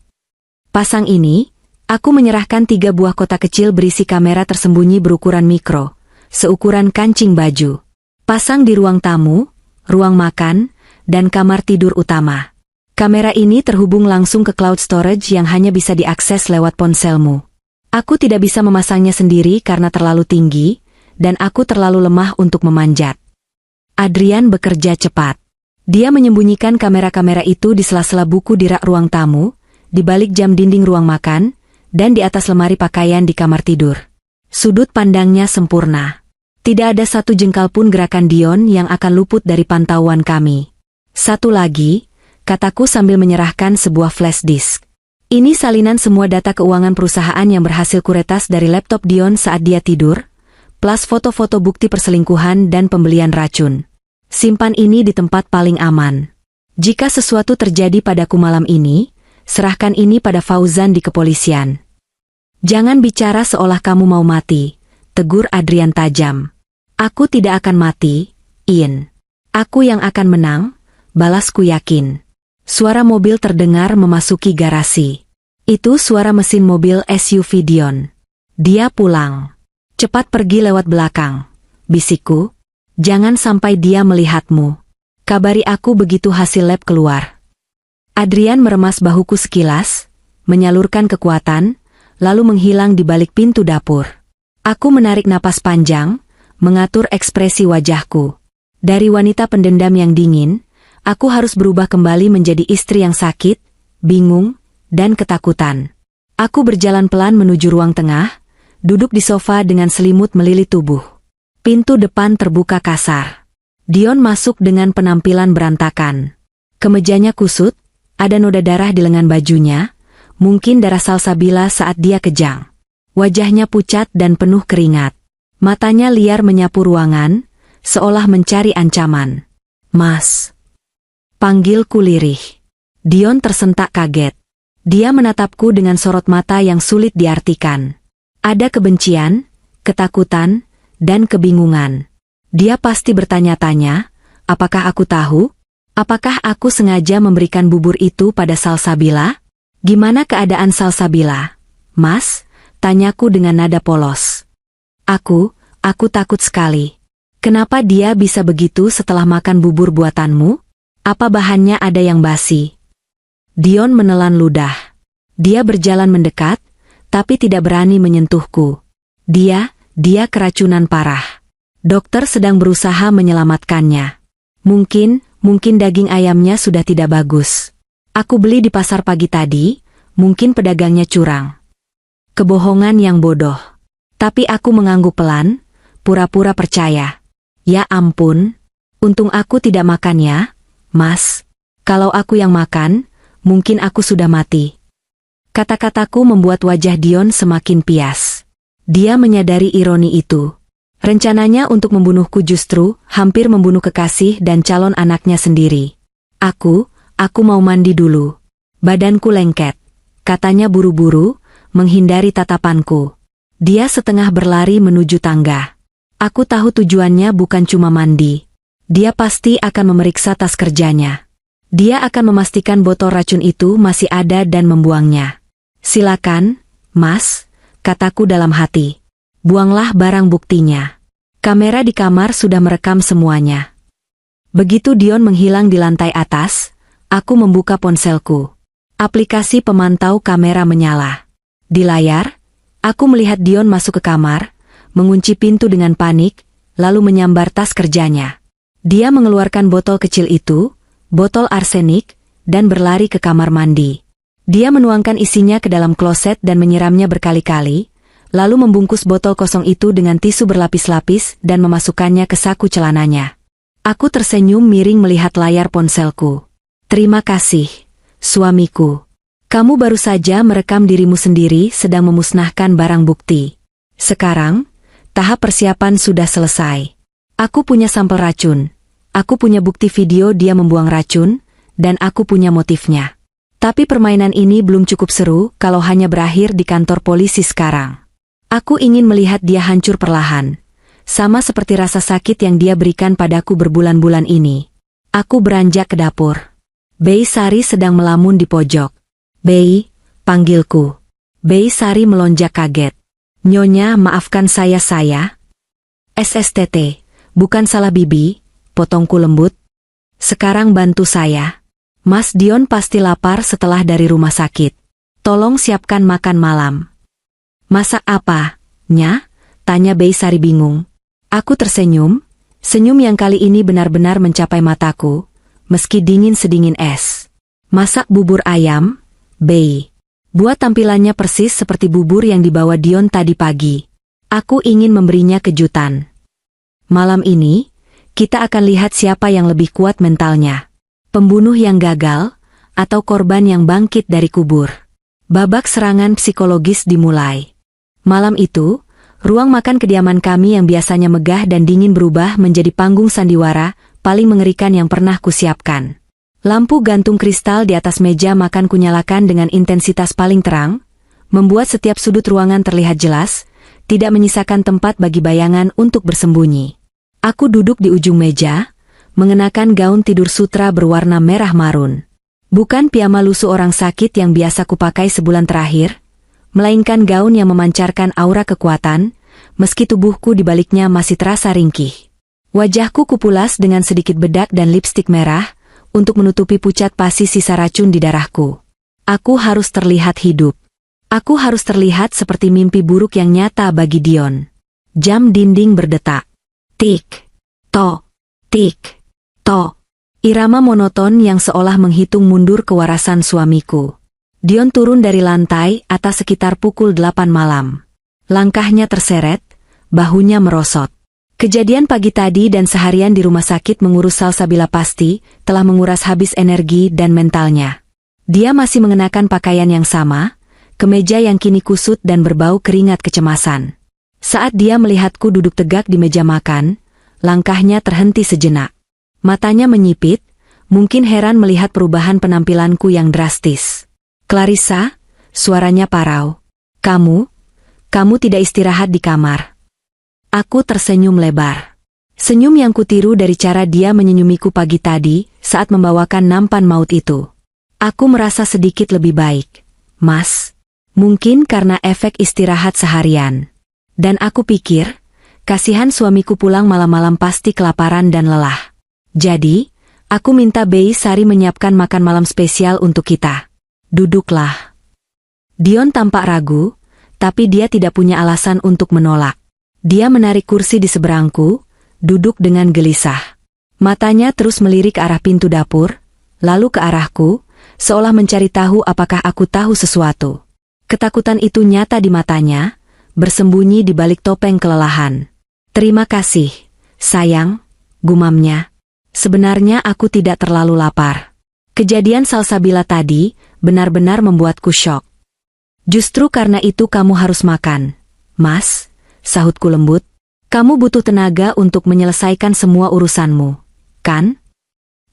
Speaker 1: "Pasang ini," Aku menyerahkan 3 buah kotak kecil berisi kamera tersembunyi berukuran mikro, seukuran kancing baju. Pasang di ruang tamu, ruang makan, dan kamar tidur utama. Kamera ini terhubung langsung ke cloud storage yang hanya bisa diakses lewat ponselmu. Aku tidak bisa memasangnya sendiri karena terlalu tinggi, dan aku terlalu lemah untuk memanjat. Adrian bekerja cepat. Dia menyembunyikan kamera-kamera itu di sela-sela buku di rak ruang tamu, di balik jam dinding ruang makan, dan di atas lemari pakaian di kamar tidur. Sudut pandangnya sempurna. Tidak ada satu jengkal pun gerakan Dion yang akan luput dari pantauan kami. Satu lagi, kataku sambil menyerahkan sebuah flash disk. Ini salinan semua data keuangan perusahaan yang berhasil kuretas dari laptop Dion saat dia tidur, plus foto-foto bukti perselingkuhan dan pembelian racun. Simpan ini di tempat paling aman. Jika sesuatu terjadi padaku malam ini, serahkan ini pada Fauzan di kepolisian. Jangan bicara seolah kamu mau mati, tegur Adrian tajam. Aku tidak akan mati, Ian. Aku yang akan menang, balasku yakin. Suara mobil terdengar memasuki garasi. Itu suara mesin mobil SUV Dion. Dia pulang. Cepat pergi lewat belakang, bisikku. Jangan sampai dia melihatmu. Kabari aku begitu hasil lab keluar. Adrian meremas bahuku sekilas, menyalurkan kekuatan, lalu menghilang di balik pintu dapur. Aku menarik napas panjang, mengatur ekspresi wajahku. Dari wanita pendendam yang dingin, aku harus berubah kembali menjadi istri yang sakit, bingung, dan ketakutan. Aku berjalan pelan menuju ruang tengah, duduk di sofa dengan selimut melilit tubuh. Pintu depan terbuka kasar. Dion masuk dengan penampilan berantakan. Kemejanya kusut, ada noda darah di lengan bajunya, mungkin darah salsabila saat dia kejang. Wajahnya pucat dan penuh keringat. Matanya liar menyapu ruangan, seolah mencari ancaman. Mas. Panggilku lirih. Dion tersentak kaget. Dia menatapku dengan sorot mata yang sulit diartikan. Ada kebencian, ketakutan, dan kebingungan. Dia pasti bertanya-tanya, apakah aku tahu? Apakah aku sengaja memberikan bubur itu pada Salsabila? Gimana keadaan Salsabila? Mas, tanyaku dengan nada polos. Aku takut sekali. Kenapa dia bisa begitu setelah makan bubur buatanmu? Apa bahannya ada yang basi? Dion menelan ludah. Dia berjalan mendekat, tapi tidak berani menyentuhku. Dia keracunan parah. Dokter sedang berusaha menyelamatkannya. Mungkin daging ayamnya sudah tidak bagus. Aku beli di pasar pagi tadi, mungkin pedagangnya curang. Kebohongan yang bodoh. Tapi aku mengangguk pelan, pura-pura percaya. Ya ampun, untung aku tidak makan ya, Mas. Kalau aku yang makan, mungkin aku sudah mati. Kata-kataku membuat wajah Dion semakin pias. Dia menyadari ironi itu. Rencananya untuk membunuhku justru hampir membunuh kekasih dan calon anaknya sendiri. Aku mau mandi dulu. Badanku lengket. Katanya buru-buru, menghindari tatapanku. Dia setengah berlari menuju tangga. Aku tahu tujuannya bukan cuma mandi. Dia pasti akan memeriksa tas kerjanya. Dia akan memastikan botol racun itu masih ada dan membuangnya. Silakan, Mas, kataku dalam hati. Buanglah barang buktinya. Kamera di kamar sudah merekam semuanya. Begitu Dion menghilang di lantai atas, aku membuka ponselku. Aplikasi pemantau kamera menyala. Di layar, aku melihat Dion masuk ke kamar, mengunci pintu dengan panik, lalu menyambar tas kerjanya. Dia mengeluarkan botol kecil itu, botol arsenik, dan berlari ke kamar mandi. Dia menuangkan isinya ke dalam kloset dan menyiramnya berkali-kali, lalu membungkus botol kosong itu dengan tisu berlapis-lapis dan memasukkannya ke saku celananya. Aku tersenyum miring melihat layar ponselku. Terima kasih, suamiku. Kamu baru saja merekam dirimu sendiri sedang memusnahkan barang bukti. Sekarang, tahap persiapan sudah selesai. Aku punya sampel racun. Aku punya bukti video dia membuang racun, dan aku punya motifnya. Tapi permainan ini belum cukup seru kalau hanya berakhir di kantor polisi sekarang. Aku ingin melihat dia hancur perlahan. Sama seperti rasa sakit yang dia berikan padaku berbulan-bulan ini. Aku beranjak ke dapur. Bei Sari sedang melamun di pojok. Bei, panggilku. Bei Sari melonjak kaget. Nyonya, maafkan saya. SSTT, bukan salah Bibi, potongku lembut. Sekarang bantu saya. Mas Dion pasti lapar setelah dari rumah sakit. Tolong siapkan makan malam. Masak apa, Nya? Tanya Bei Sari bingung. Aku tersenyum, senyum yang kali ini benar-benar mencapai mataku, meski dingin sedingin es. Masak bubur ayam, Bei. Buat tampilannya persis seperti bubur yang dibawa Dion tadi pagi. Aku ingin memberinya kejutan. Malam ini, kita akan lihat siapa yang lebih kuat mentalnya. Pembunuh yang gagal, atau korban yang bangkit dari kubur. Babak serangan psikologis dimulai. Malam itu, ruang makan kediaman kami yang biasanya megah dan dingin berubah menjadi panggung sandiwara paling mengerikan yang pernah kusiapkan. Lampu gantung kristal di atas meja makan kunyalakan dengan intensitas paling terang, membuat setiap sudut ruangan terlihat jelas, tidak menyisakan tempat bagi bayangan untuk bersembunyi. Aku duduk di ujung meja, mengenakan gaun tidur sutra berwarna merah marun. Bukan piyama lusuh orang sakit yang biasa kupakai sebulan terakhir, melainkan gaun yang memancarkan aura kekuatan, meski tubuhku di baliknya masih terasa ringkih. Wajahku kupulas dengan sedikit bedak dan lipstik merah, untuk menutupi pucat pasi sisa racun di darahku. Aku harus terlihat hidup. Aku harus terlihat seperti mimpi buruk yang nyata bagi Dion. Jam dinding berdetak. Tik, tok, tik, tok. Irama monoton yang seolah menghitung mundur kewarasan suamiku. Dion turun dari lantai atas sekitar pukul 8 malam. Langkahnya terseret, bahunya merosot. Kejadian pagi tadi dan seharian di rumah sakit mengurus Salsabila pasti telah menguras habis energi dan mentalnya. Dia masih mengenakan pakaian yang sama, kemeja yang kini kusut dan berbau keringat kecemasan. Saat dia melihatku duduk tegak di meja makan, langkahnya terhenti sejenak. Matanya menyipit, mungkin heran melihat perubahan penampilanku yang drastis. Clarissa, suaranya parau. Kamu tidak istirahat di kamar. Aku tersenyum lebar. Senyum yang kutiru dari cara dia menyenyumiku pagi tadi saat membawakan nampan maut itu. Aku merasa sedikit lebih baik, Mas. Mungkin karena efek istirahat seharian. Dan aku pikir, kasihan suamiku pulang malam-malam pasti kelaparan dan lelah. Jadi, aku minta Bei Sari menyiapkan makan malam spesial untuk kita. Duduklah. Dion tampak ragu, tapi dia tidak punya alasan untuk menolak. Dia menarik kursi di seberangku, duduk dengan gelisah. Matanya terus melirik ke arah pintu dapur, lalu ke arahku, seolah mencari tahu apakah aku tahu sesuatu. Ketakutan itu nyata di matanya, bersembunyi di balik topeng kelelahan. Terima kasih, sayang, gumamnya. Sebenarnya aku tidak terlalu lapar. Kejadian Salsabila tadi benar-benar membuatku syok. Justru karena itu kamu harus makan, Mas. Sahutku lembut, kamu butuh tenaga untuk menyelesaikan semua urusanmu, kan?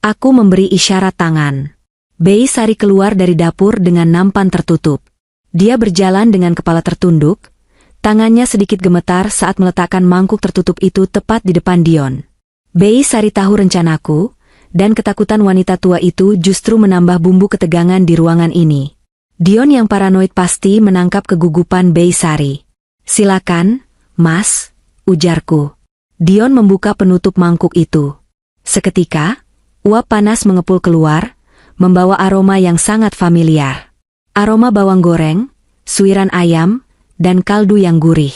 Speaker 1: Aku memberi isyarat tangan. Bei Sari keluar dari dapur dengan nampan tertutup. Dia berjalan dengan kepala tertunduk, tangannya sedikit gemetar saat meletakkan mangkuk tertutup itu tepat di depan Dion. Bei Sari tahu rencanaku, dan ketakutan wanita tua itu justru menambah bumbu ketegangan di ruangan ini. Dion yang paranoid pasti menangkap kegugupan Bei Sari. Silakan, Mas, ujarku. Dion membuka penutup mangkuk itu. Seketika, uap panas mengepul keluar, membawa aroma yang sangat familiar. Aroma bawang goreng, suiran ayam, dan kaldu yang gurih.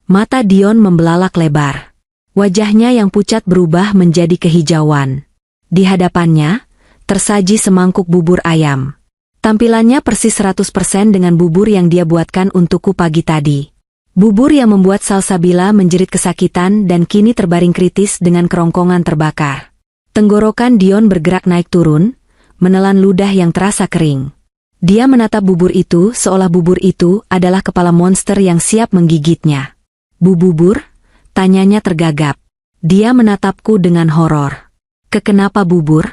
Speaker 1: Mata Dion membelalak lebar. Wajahnya yang pucat berubah menjadi kehijauan. Di hadapannya, tersaji semangkuk bubur ayam. Tampilannya persis 100% dengan bubur yang dia buatkan untukku pagi tadi. Bubur yang membuat Salsabila menjerit kesakitan dan kini terbaring kritis dengan kerongkongan terbakar. Tenggorokan Dion bergerak naik turun, menelan ludah yang terasa kering. Dia menatap bubur itu seolah bubur itu adalah kepala monster yang siap menggigitnya. Bu bubur? Tanyanya tergagap. Dia menatapku dengan horor. Kenapa bubur?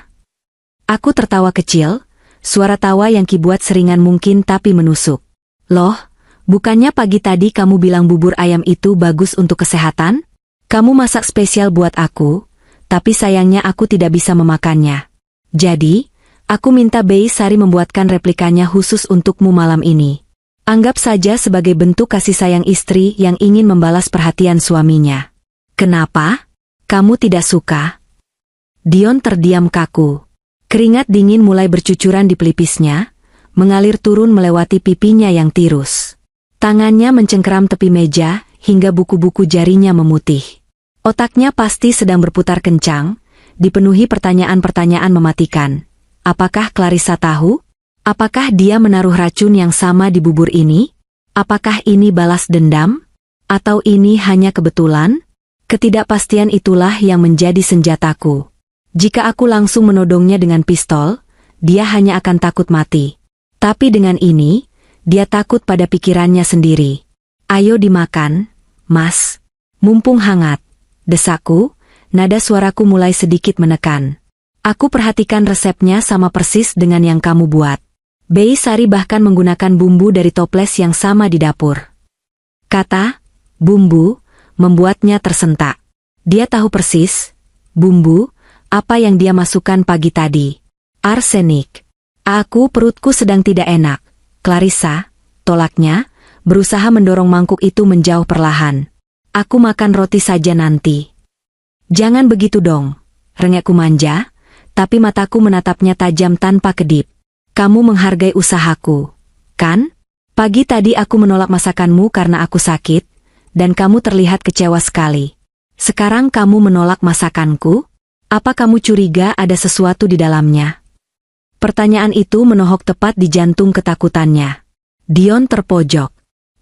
Speaker 1: Aku tertawa kecil, suara tawa yang kibuat seringan mungkin tapi menusuk. Loh, bukannya pagi tadi kamu bilang bubur ayam itu bagus untuk kesehatan? Kamu masak spesial buat aku, tapi sayangnya aku tidak bisa memakannya. Jadi, aku minta Bei Sari membuatkan replikanya khusus untukmu malam ini. Anggap saja sebagai bentuk kasih sayang istri yang ingin membalas perhatian suaminya. Kenapa? Kamu tidak suka? Dion terdiam kaku. Keringat dingin mulai bercucuran di pelipisnya, mengalir turun melewati pipinya yang tirus. Tangannya mencengkeram tepi meja, hingga buku-buku jarinya memutih. Otaknya pasti sedang berputar kencang, dipenuhi pertanyaan-pertanyaan mematikan. Apakah Clarissa tahu? Apakah dia menaruh racun yang sama di bubur ini? Apakah ini balas dendam? Atau ini hanya kebetulan? Ketidakpastian itulah yang menjadi senjataku. Jika aku langsung menodongnya dengan pistol, dia hanya akan takut mati. Tapi dengan ini, dia takut pada pikirannya sendiri. Ayo dimakan, Mas. Mumpung hangat. Desaku, nada suaraku mulai sedikit menekan. Aku perhatikan resepnya sama persis dengan yang kamu buat. Bei Sari bahkan menggunakan bumbu dari toples yang sama di dapur. Kata, bumbu, membuatnya tersentak. Dia tahu persis, bumbu, apa yang dia masukkan pagi tadi. Arsenik. Perutku sedang tidak enak. Clarissa, tolaknya, berusaha mendorong mangkuk itu menjauh perlahan. Aku makan roti saja nanti. Jangan begitu dong, rengekku manja, tapi mataku menatapnya tajam tanpa kedip. Kamu menghargai usahaku, kan? Pagi tadi aku menolak masakanmu karena aku sakit, dan kamu terlihat kecewa sekali. Sekarang kamu menolak masakanku? Apa kamu curiga ada sesuatu di dalamnya? Pertanyaan itu menohok tepat di jantung ketakutannya. Dion terpojok.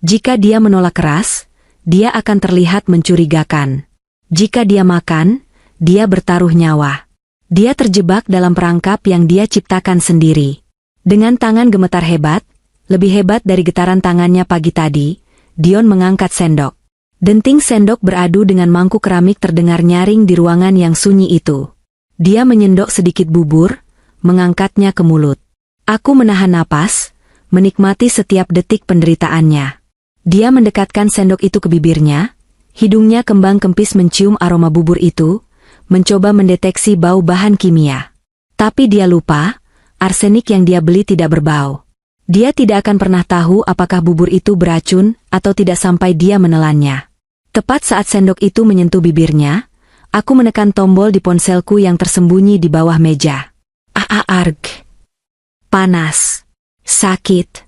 Speaker 1: Jika dia menolak keras, dia akan terlihat mencurigakan. Jika dia makan, dia bertaruh nyawa. Dia terjebak dalam perangkap yang dia ciptakan sendiri. Dengan tangan gemetar hebat, lebih hebat dari getaran tangannya pagi tadi, Dion mengangkat sendok. Denting sendok beradu dengan mangkuk keramik terdengar nyaring di ruangan yang sunyi itu. Dia menyendok sedikit bubur, mengangkatnya ke mulut. Aku menahan napas, menikmati setiap detik penderitaannya. Dia mendekatkan sendok itu ke bibirnya, hidungnya kembang kempis mencium aroma bubur itu, mencoba mendeteksi bau bahan kimia. Tapi dia lupa, arsenik yang dia beli tidak berbau. Dia tidak akan pernah tahu apakah bubur itu beracun atau tidak sampai dia menelannya. Tepat saat sendok itu menyentuh bibirnya, aku menekan tombol di ponselku yang tersembunyi di bawah meja. Arg. Panas. Sakit.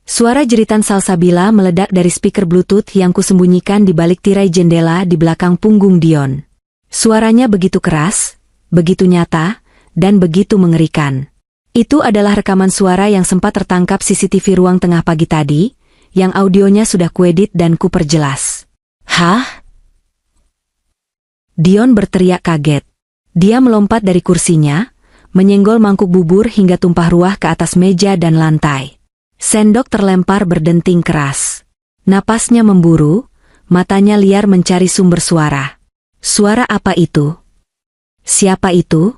Speaker 1: Suara jeritan Salsabila meledak dari speaker Bluetooth yang kusembunyikan di balik tirai jendela di belakang punggung Dion. Suaranya begitu keras, begitu nyata, dan begitu mengerikan. Itu adalah rekaman suara yang sempat tertangkap CCTV ruang tengah pagi tadi, yang audionya sudah kuedit dan kuperjelas. Hah? Dion berteriak kaget. Dia melompat dari kursinya, menyenggol mangkuk bubur hingga tumpah ruah ke atas meja dan lantai. Sendok terlempar berdenting keras. Napasnya memburu, matanya liar mencari sumber suara. Suara apa itu? Siapa itu?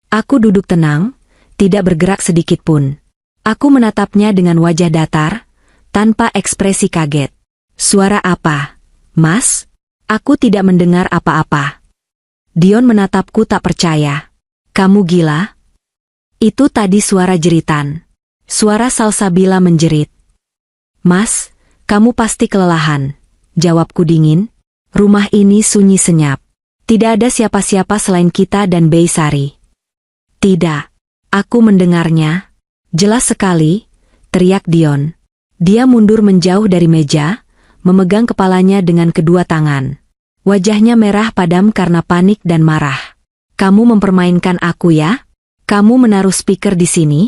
Speaker 1: Aku duduk tenang, tidak bergerak sedikit pun. Aku menatapnya dengan wajah datar, tanpa ekspresi kaget. Suara apa, Mas? Aku tidak mendengar apa-apa. Dion menatapku tak percaya. Kamu gila? Itu tadi suara jeritan. Suara Salsabila menjerit. Mas, kamu pasti kelelahan. Jawabku dingin. Rumah ini sunyi senyap. Tidak ada siapa-siapa selain kita dan Bei Sari. Tidak. Aku mendengarnya. Jelas sekali, teriak Dion. Dia mundur menjauh dari meja, memegang kepalanya dengan kedua tangan. Wajahnya merah padam karena panik dan marah. Kamu mempermainkan aku ya? Kamu menaruh speaker di sini?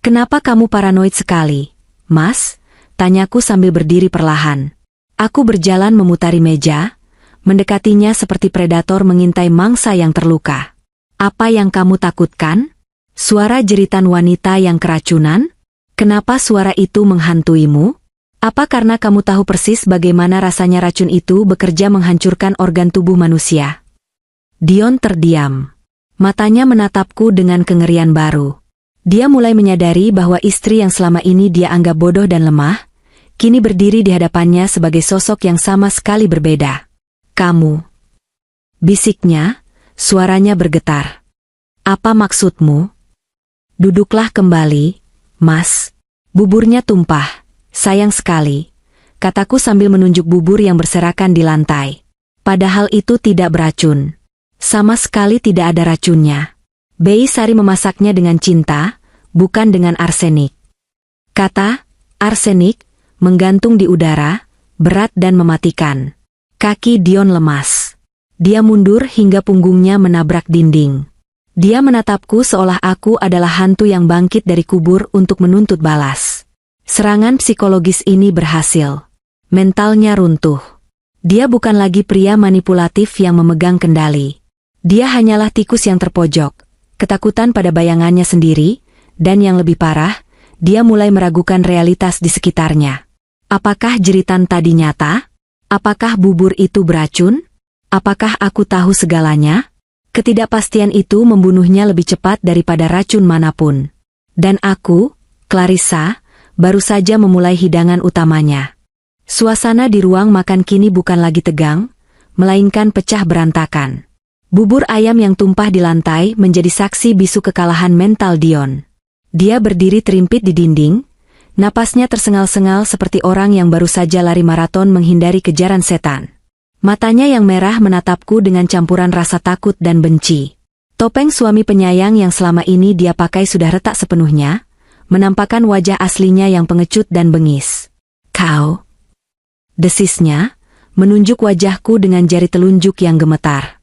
Speaker 1: Kenapa kamu paranoid sekali, Mas? Tanyaku sambil berdiri perlahan. Aku berjalan memutari meja, mendekatinya seperti predator mengintai mangsa yang terluka. Apa yang kamu takutkan? Suara jeritan wanita yang keracunan? Kenapa suara itu menghantuimu? Apa karena kamu tahu persis bagaimana rasanya racun itu bekerja menghancurkan organ tubuh manusia? Dion terdiam. Matanya menatapku dengan kengerian baru. Dia mulai menyadari bahwa istri yang selama ini dia anggap bodoh dan lemah, kini berdiri di hadapannya sebagai sosok yang sama sekali berbeda. Kamu. Bisiknya, suaranya bergetar. Apa maksudmu? Duduklah kembali, Mas. Buburnya tumpah. Sayang sekali, kataku sambil menunjuk bubur yang berserakan di lantai. Padahal itu tidak beracun. Sama sekali tidak ada racunnya. Bei Sari memasaknya dengan cinta, bukan dengan arsenik. Kata arsenik menggantung di udara, berat dan mematikan. Kaki Dion lemas. Dia mundur hingga punggungnya menabrak dinding. Dia menatapku seolah aku adalah hantu yang bangkit dari kubur untuk menuntut balas. Serangan psikologis ini berhasil. Mentalnya runtuh. Dia bukan lagi pria manipulatif yang memegang kendali. Dia hanyalah tikus yang terpojok, ketakutan pada bayangannya sendiri, dan yang lebih parah, dia mulai meragukan realitas di sekitarnya. Apakah jeritan tadi nyata? Apakah bubur itu beracun? Apakah aku tahu segalanya? Ketidakpastian itu membunuhnya lebih cepat daripada racun manapun. Dan aku, Clarissa, baru saja memulai hidangan utamanya. Suasana di ruang makan kini bukan lagi tegang, melainkan pecah berantakan. Bubur ayam yang tumpah di lantai menjadi saksi bisu kekalahan mental Dion. Dia berdiri terimpit di dinding, napasnya tersengal-sengal seperti orang yang baru saja lari maraton menghindari kejaran setan. Matanya yang merah menatapku dengan campuran rasa takut dan benci. Topeng suami penyayang yang selama ini dia pakai sudah retak sepenuhnya, menampakkan wajah aslinya yang pengecut dan bengis. Kau? Desisnya, menunjuk wajahku dengan jari telunjuk yang gemetar.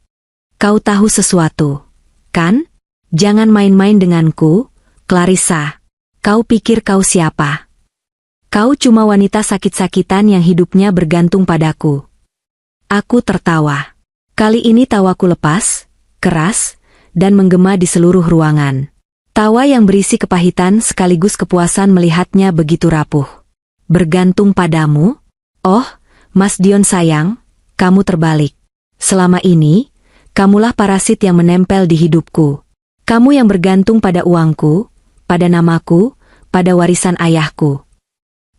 Speaker 1: Kau tahu sesuatu, kan? Jangan main-main denganku, Clarissa. Kau pikir kau siapa? Kau cuma wanita sakit-sakitan yang hidupnya bergantung padaku. Aku tertawa. Kali ini tawaku lepas, keras, dan menggema di seluruh ruangan. Tawa yang berisi kepahitan sekaligus kepuasan melihatnya begitu rapuh. Bergantung padamu? Oh, Mas Dion sayang, kamu terbalik. Selama ini, kamulah parasit yang menempel di hidupku. Kamu yang bergantung pada uangku, pada namaku, pada warisan ayahku.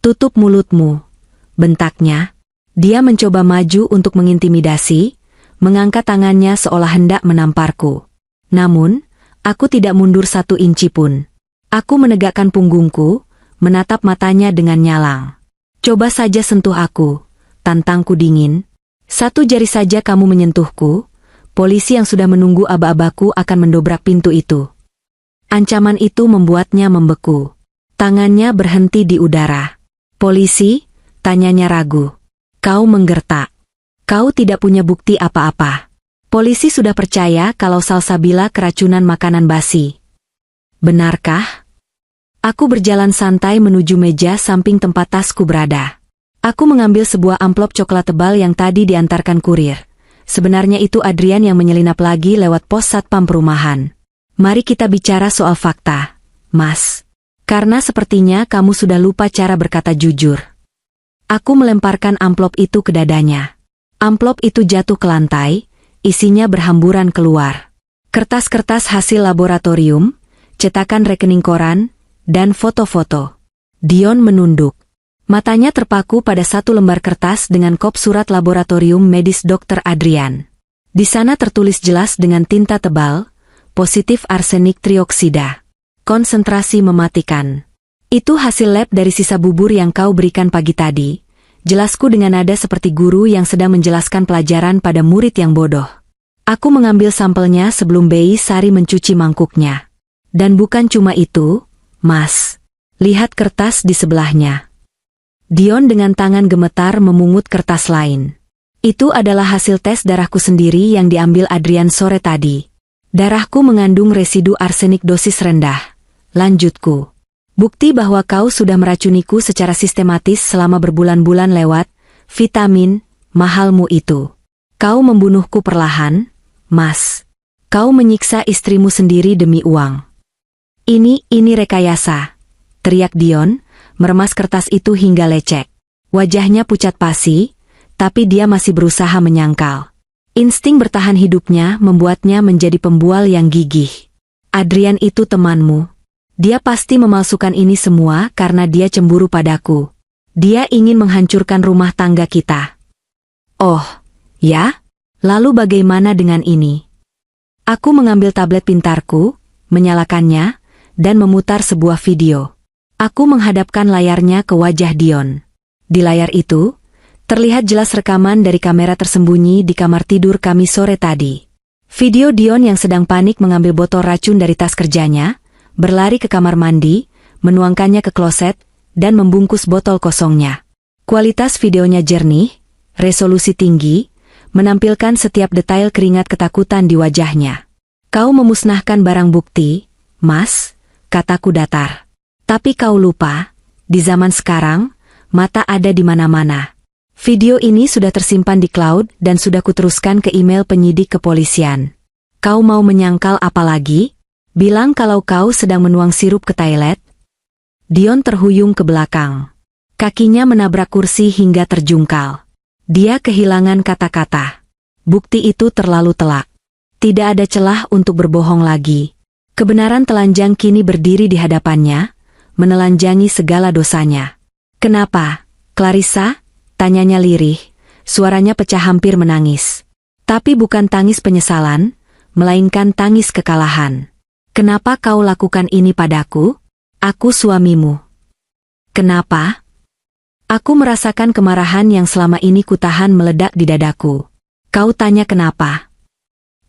Speaker 1: Tutup mulutmu, bentaknya. Dia mencoba maju untuk mengintimidasi, mengangkat tangannya seolah hendak menamparku. Namun, aku tidak mundur 1 inci pun. Aku menegakkan punggungku, menatap matanya dengan nyalang. Coba saja sentuh aku, tantangku dingin. 1 jari saja kamu menyentuhku, polisi yang sudah menunggu aba-abaku akan mendobrak pintu itu. Ancaman itu membuatnya membeku. Tangannya berhenti di udara. Polisi? Tanyanya ragu. Kau menggertak. Kau tidak punya bukti apa-apa. Polisi sudah percaya kalau Salsabila keracunan makanan basi. Benarkah? Aku berjalan santai menuju meja samping tempat tasku berada. Aku mengambil sebuah amplop coklat tebal yang tadi diantarkan kurir. Sebenarnya itu Adrian yang menyelinap lagi lewat pos satpam perumahan. Mari kita bicara soal fakta, Mas. Karena sepertinya kamu sudah lupa cara berkata jujur. Aku melemparkan amplop itu ke dadanya. Amplop itu jatuh ke lantai, isinya berhamburan keluar. Kertas-kertas hasil laboratorium, cetakan rekening koran, dan foto-foto. Dion menunduk. Matanya terpaku pada 1 lembar kertas dengan kop surat laboratorium medis Dr. Adrian. Di sana tertulis jelas dengan tinta tebal, positif arsenik trioksida. Konsentrasi mematikan. Itu hasil lab dari sisa bubur yang kau berikan pagi tadi. Jelasku dengan nada seperti guru yang sedang menjelaskan pelajaran pada murid yang bodoh. Aku mengambil sampelnya sebelum Bei Sari mencuci mangkuknya. Dan bukan cuma itu, Mas. Lihat kertas di sebelahnya. Dion dengan tangan gemetar memungut kertas lain. Itu adalah hasil tes darahku sendiri yang diambil Adrian sore tadi. Darahku mengandung residu arsenik dosis rendah. Lanjutku. Bukti bahwa kau sudah meracuniku secara sistematis selama berbulan-bulan lewat vitamin mahalmu itu. Kau membunuhku perlahan, Mas. Kau menyiksa istrimu sendiri demi uang. Ini rekayasa, teriak Dion, meremas kertas itu hingga lecek. Wajahnya pucat pasi, tapi dia masih berusaha menyangkal. Insting bertahan hidupnya membuatnya menjadi pembual yang gigih. Adrian itu temanmu. Dia pasti memalsukan ini semua karena dia cemburu padaku. Dia ingin menghancurkan rumah tangga kita. Oh, ya? Lalu bagaimana dengan ini? Aku mengambil tablet pintarku, menyalakannya, dan memutar sebuah video. Aku menghadapkan layarnya ke wajah Dion. Di layar itu, terlihat jelas rekaman dari kamera tersembunyi di kamar tidur kami sore tadi. Video Dion yang sedang panik mengambil botol racun dari tas kerjanya, berlari ke kamar mandi, menuangkannya ke kloset, dan membungkus botol kosongnya. Kualitas videonya jernih, resolusi tinggi, menampilkan setiap detail keringat ketakutan di wajahnya. Kau memusnahkan barang bukti, Mas, kataku datar. Tapi kau lupa, di zaman sekarang, mata ada di mana-mana. Video ini sudah tersimpan di cloud dan sudah kuteruskan ke email penyidik kepolisian. Kau mau menyangkal apa lagi? Bilang kalau kau sedang menuang sirup ke toilet? Dion terhuyung ke belakang. Kakinya menabrak kursi hingga terjungkal. Dia kehilangan kata-kata. Bukti itu terlalu telak. Tidak ada celah untuk berbohong lagi. Kebenaran telanjang kini berdiri di hadapannya, menelanjangi segala dosanya. Kenapa, Clarissa? Tanyanya lirih, suaranya pecah hampir menangis. Tapi bukan tangis penyesalan, melainkan tangis kekalahan. Kenapa kau lakukan ini padaku? Aku suamimu. Kenapa? Aku merasakan kemarahan yang selama ini kutahan meledak di dadaku. Kau tanya kenapa?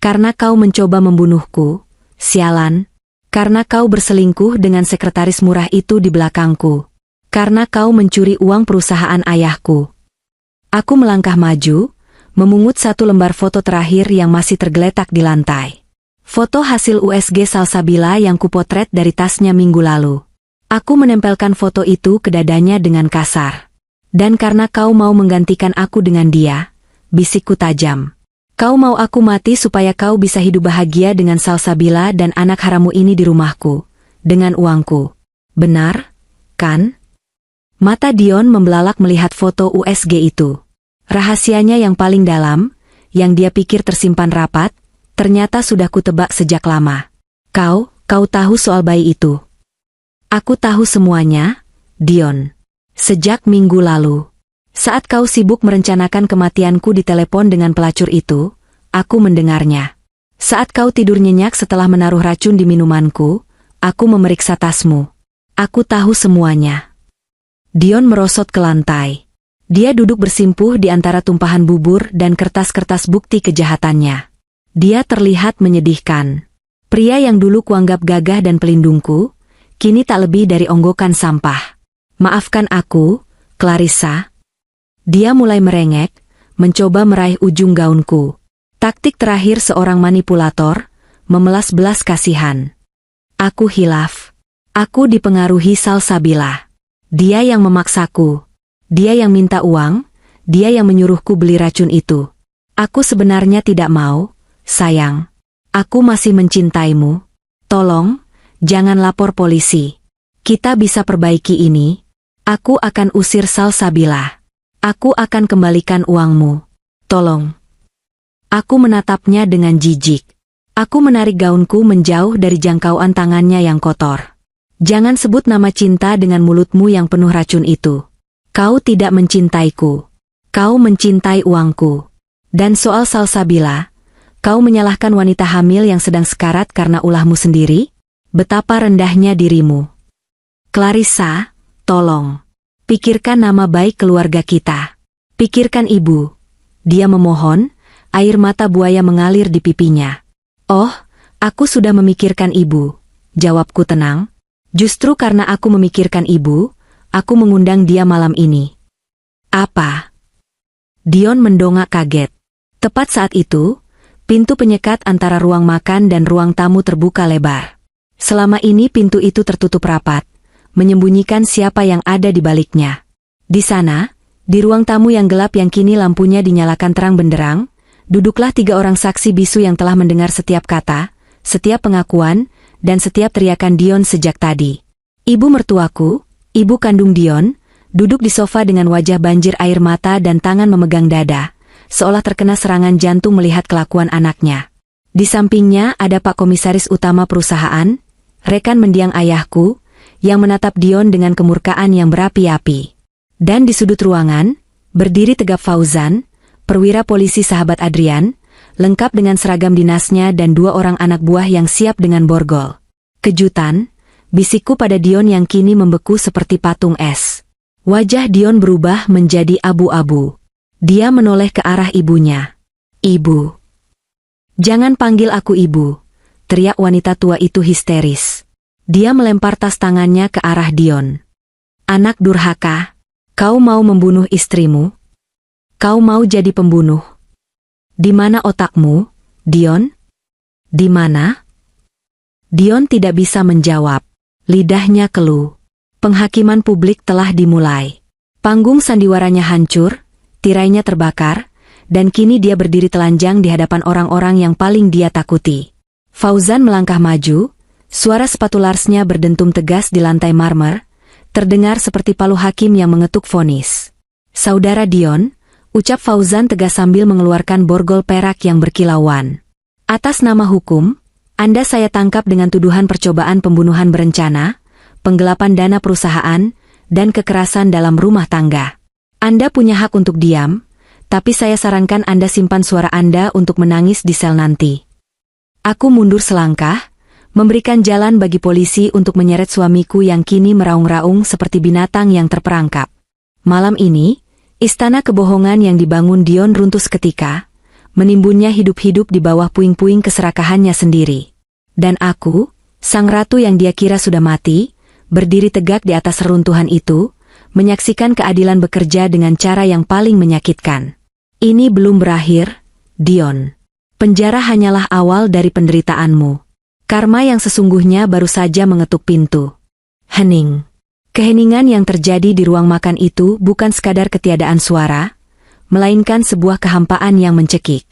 Speaker 1: Karena kau mencoba membunuhku, sialan. Karena kau berselingkuh dengan sekretaris murah itu di belakangku. Karena kau mencuri uang perusahaan ayahku. Aku melangkah maju, memungut satu lembar foto terakhir yang masih tergeletak di lantai. Foto hasil USG Salsabila yang kupotret dari tasnya minggu lalu. Aku menempelkan foto itu ke dadanya dengan kasar. Dan karena kau mau menggantikan aku dengan dia, bisikku tajam. Kau mau aku mati supaya kau bisa hidup bahagia dengan Salsabila dan anak haramu ini di rumahku, dengan uangku. Benar, kan? Mata Dion membelalak melihat foto USG itu. Rahasianya yang paling dalam, yang dia pikir tersimpan rapat, ternyata sudah kutebak sejak lama. Kau tahu soal bayi itu. Aku tahu semuanya, Dion. Sejak minggu lalu. Saat kau sibuk merencanakan kematianku di telepon dengan pelacur itu, aku mendengarnya. Saat kau tidur nyenyak setelah menaruh racun di minumanku, aku memeriksa tasmu. Aku tahu semuanya. Dion merosot ke lantai. Dia duduk bersimpuh di antara tumpahan bubur dan kertas-kertas bukti kejahatannya. Dia terlihat menyedihkan. Pria yang dulu kuanggap gagah dan pelindungku, kini tak lebih dari onggokan sampah. Maafkan aku, Clarissa. Dia mulai merengek, mencoba meraih ujung gaunku. Taktik terakhir seorang manipulator, memelas belas kasihan. Aku hilaf. Aku dipengaruhi Salsabila. Dia yang memaksaku. Dia yang minta uang, dia yang menyuruhku beli racun itu. Aku sebenarnya tidak mau, sayang. Aku masih mencintaimu. Tolong, jangan lapor polisi. Kita bisa perbaiki ini. Aku akan usir Salsabila. Aku akan kembalikan uangmu. Tolong. Aku menatapnya dengan jijik. Aku menarik gaunku menjauh dari jangkauan tangannya yang kotor. Jangan sebut nama cinta dengan mulutmu yang penuh racun itu. Kau tidak mencintaiku. Kau mencintai uangku. Dan soal Salsabila, kau menyalahkan wanita hamil yang sedang sekarat karena ulahmu sendiri? Betapa rendahnya dirimu. Clarissa, tolong. Pikirkan nama baik keluarga kita. Pikirkan ibu. Dia memohon, air mata buaya mengalir di pipinya. Oh, aku sudah memikirkan ibu. Jawabku tenang. Justru karena aku memikirkan ibu, aku mengundang dia malam ini. Apa? Dion mendongak kaget. Tepat saat itu, pintu penyekat antara ruang makan dan ruang tamu terbuka lebar. Selama ini pintu itu tertutup rapat, menyembunyikan siapa yang ada di baliknya. Di sana, di ruang tamu yang gelap yang kini lampunya dinyalakan terang benderang, duduklah 3 orang saksi bisu yang telah mendengar setiap kata, setiap pengakuan, dan setiap teriakan Dion sejak tadi. Ibu mertuaku, ibu kandung Dion, duduk di sofa dengan wajah banjir air mata dan tangan memegang dada, seolah terkena serangan jantung melihat kelakuan anaknya. Di sampingnya ada Pak Komisaris Utama perusahaan, rekan mendiang ayahku, yang menatap Dion dengan kemurkaan yang berapi-api. Dan di sudut ruangan, berdiri tegap Fauzan, perwira polisi sahabat Adrian, lengkap dengan seragam dinasnya dan 2 orang anak buah yang siap dengan borgol. Kejutan, bisikku pada Dion yang kini membeku seperti patung es. Wajah Dion berubah menjadi abu-abu. Dia menoleh ke arah ibunya. "Ibu. Jangan panggil aku ibu," teriak wanita tua itu histeris. Dia melempar tas tangannya ke arah Dion. "Anak durhaka, kau mau membunuh istrimu? Kau mau jadi pembunuh? Di mana otakmu, Dion? Di mana?" Dion tidak bisa menjawab. Lidahnya keluh. Penghakiman publik telah dimulai. Panggung sandiwaranya hancur, tirainya terbakar, dan kini dia berdiri telanjang di hadapan orang-orang yang paling dia takuti. Fauzan melangkah maju, suara sepatu larsnya berdentum tegas di lantai marmer, terdengar seperti palu hakim yang mengetuk vonis. "Saudara Dion," ucap Fauzan tegas sambil mengeluarkan borgol perak yang berkilauan. "Atas nama hukum, Anda saya tangkap dengan tuduhan percobaan pembunuhan berencana, penggelapan dana perusahaan, dan kekerasan dalam rumah tangga. Anda punya hak untuk diam, tapi saya sarankan Anda simpan suara Anda untuk menangis di sel nanti." Aku mundur selangkah, memberikan jalan bagi polisi untuk menyeret suamiku yang kini meraung-raung seperti binatang yang terperangkap. Malam ini, istana kebohongan yang dibangun Dion runtuh seketika, menimbunnya hidup-hidup di bawah puing-puing keserakahannya sendiri. Dan aku, sang ratu yang dia kira sudah mati, berdiri tegak di atas reruntuhan itu, menyaksikan keadilan bekerja dengan cara yang paling menyakitkan. "Ini belum berakhir, Dion. Penjara hanyalah awal dari penderitaanmu. Karma yang sesungguhnya baru saja mengetuk pintu." Hening. Keheningan yang terjadi di ruang makan itu bukan sekadar ketiadaan suara, melainkan sebuah kehampaan yang mencekik.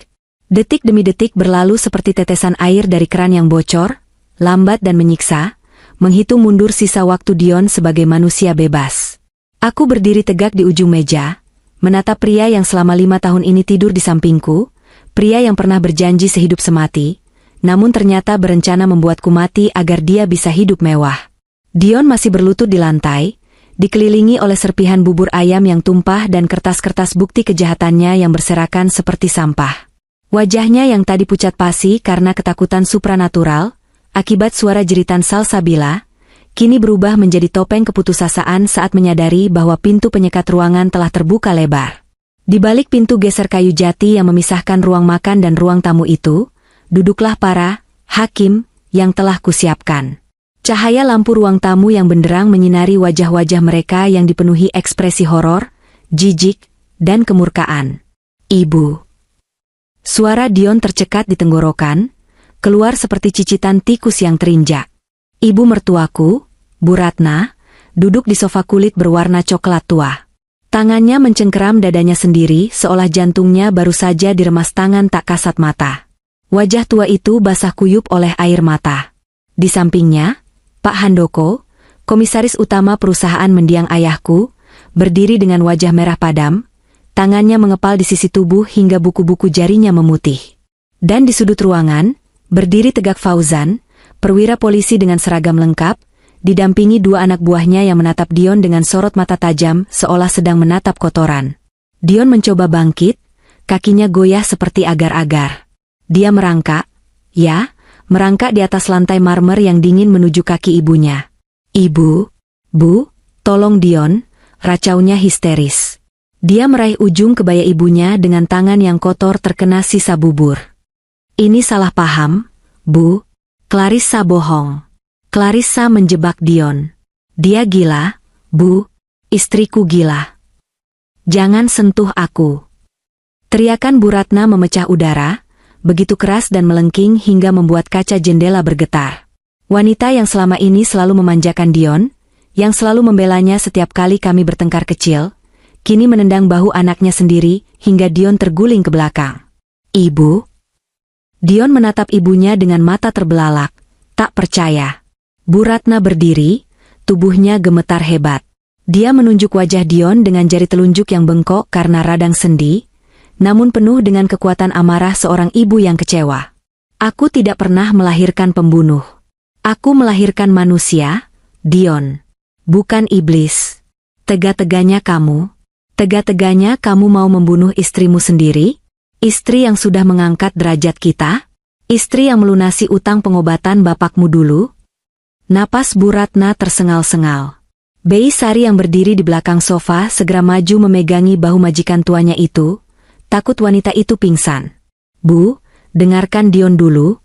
Speaker 1: Detik demi detik berlalu seperti tetesan air dari keran yang bocor, lambat dan menyiksa, menghitung mundur sisa waktu Dion sebagai manusia bebas. Aku berdiri tegak di ujung meja, menatap pria yang selama 5 tahun ini tidur di sampingku, pria yang pernah berjanji sehidup semati, namun ternyata berencana membuatku mati agar dia bisa hidup mewah. Dion masih berlutut di lantai, dikelilingi oleh serpihan bubur ayam yang tumpah dan kertas-kertas bukti kejahatannya yang berserakan seperti sampah. Wajahnya yang tadi pucat pasi karena ketakutan supranatural, akibat suara jeritan salsabila, kini berubah menjadi topeng keputusasaan saat menyadari bahwa pintu penyekat ruangan telah terbuka lebar. Di balik pintu geser kayu jati yang memisahkan ruang makan dan ruang tamu itu, duduklah para hakim yang telah kusiapkan. Cahaya lampu ruang tamu yang benderang menyinari wajah-wajah mereka yang dipenuhi ekspresi horor, jijik, dan kemurkaan. "Ibu." Suara Dion tercekat di tenggorokan, keluar seperti cicitan tikus yang terinjak. Ibu mertuaku, Bu Ratna, duduk di sofa kulit berwarna coklat tua. Tangannya mencengkeram dadanya sendiri seolah jantungnya baru saja diremas tangan tak kasat mata. Wajah tua itu basah kuyup oleh air mata. Di sampingnya, Pak Handoko, komisaris utama perusahaan mendiang ayahku, berdiri dengan wajah merah padam, tangannya mengepal di sisi tubuh hingga buku-buku jarinya memutih. Dan di sudut ruangan, berdiri tegak Fauzan, perwira polisi dengan seragam lengkap, didampingi 2 anak buahnya yang menatap Dion dengan sorot mata tajam seolah sedang menatap kotoran. Dion mencoba bangkit, kakinya goyah seperti agar-agar. Dia merangkak, merangkak di atas lantai marmer yang dingin menuju kaki ibunya. "Ibu, Bu, tolong Dion," racaunya histeris. Dia meraih ujung kebaya ibunya dengan tangan yang kotor terkena sisa bubur. "Ini salah paham, Bu. Clarissa bohong. Clarissa menjebak Dion. Dia gila, Bu. Istriku gila. Jangan sentuh aku." Teriakan Bu Ratna memecah udara, begitu keras dan melengking hingga membuat kaca jendela bergetar. Wanita yang selama ini selalu memanjakan Dion, yang selalu membelanya setiap kali kami bertengkar kecil, kini menendang bahu anaknya sendiri hingga Dion terguling ke belakang. "Ibu." Dion menatap ibunya dengan mata terbelalak, tak percaya. Bu Ratna berdiri, tubuhnya gemetar hebat. Dia menunjuk wajah Dion dengan jari telunjuk yang bengkok karena radang sendi, namun penuh dengan kekuatan amarah seorang ibu yang kecewa. "Aku tidak pernah melahirkan pembunuh. Aku melahirkan manusia, Dion. Bukan iblis. Tega-teganya kamu mau membunuh istrimu sendiri? Istri yang sudah mengangkat derajat kita? Istri yang melunasi utang pengobatan bapakmu dulu? Napas Bu Ratna tersengal-sengal. Bei Sari yang berdiri di belakang sofa segera maju memegangi bahu majikan tuanya itu, takut wanita itu pingsan. Bu, dengarkan Dion dulu.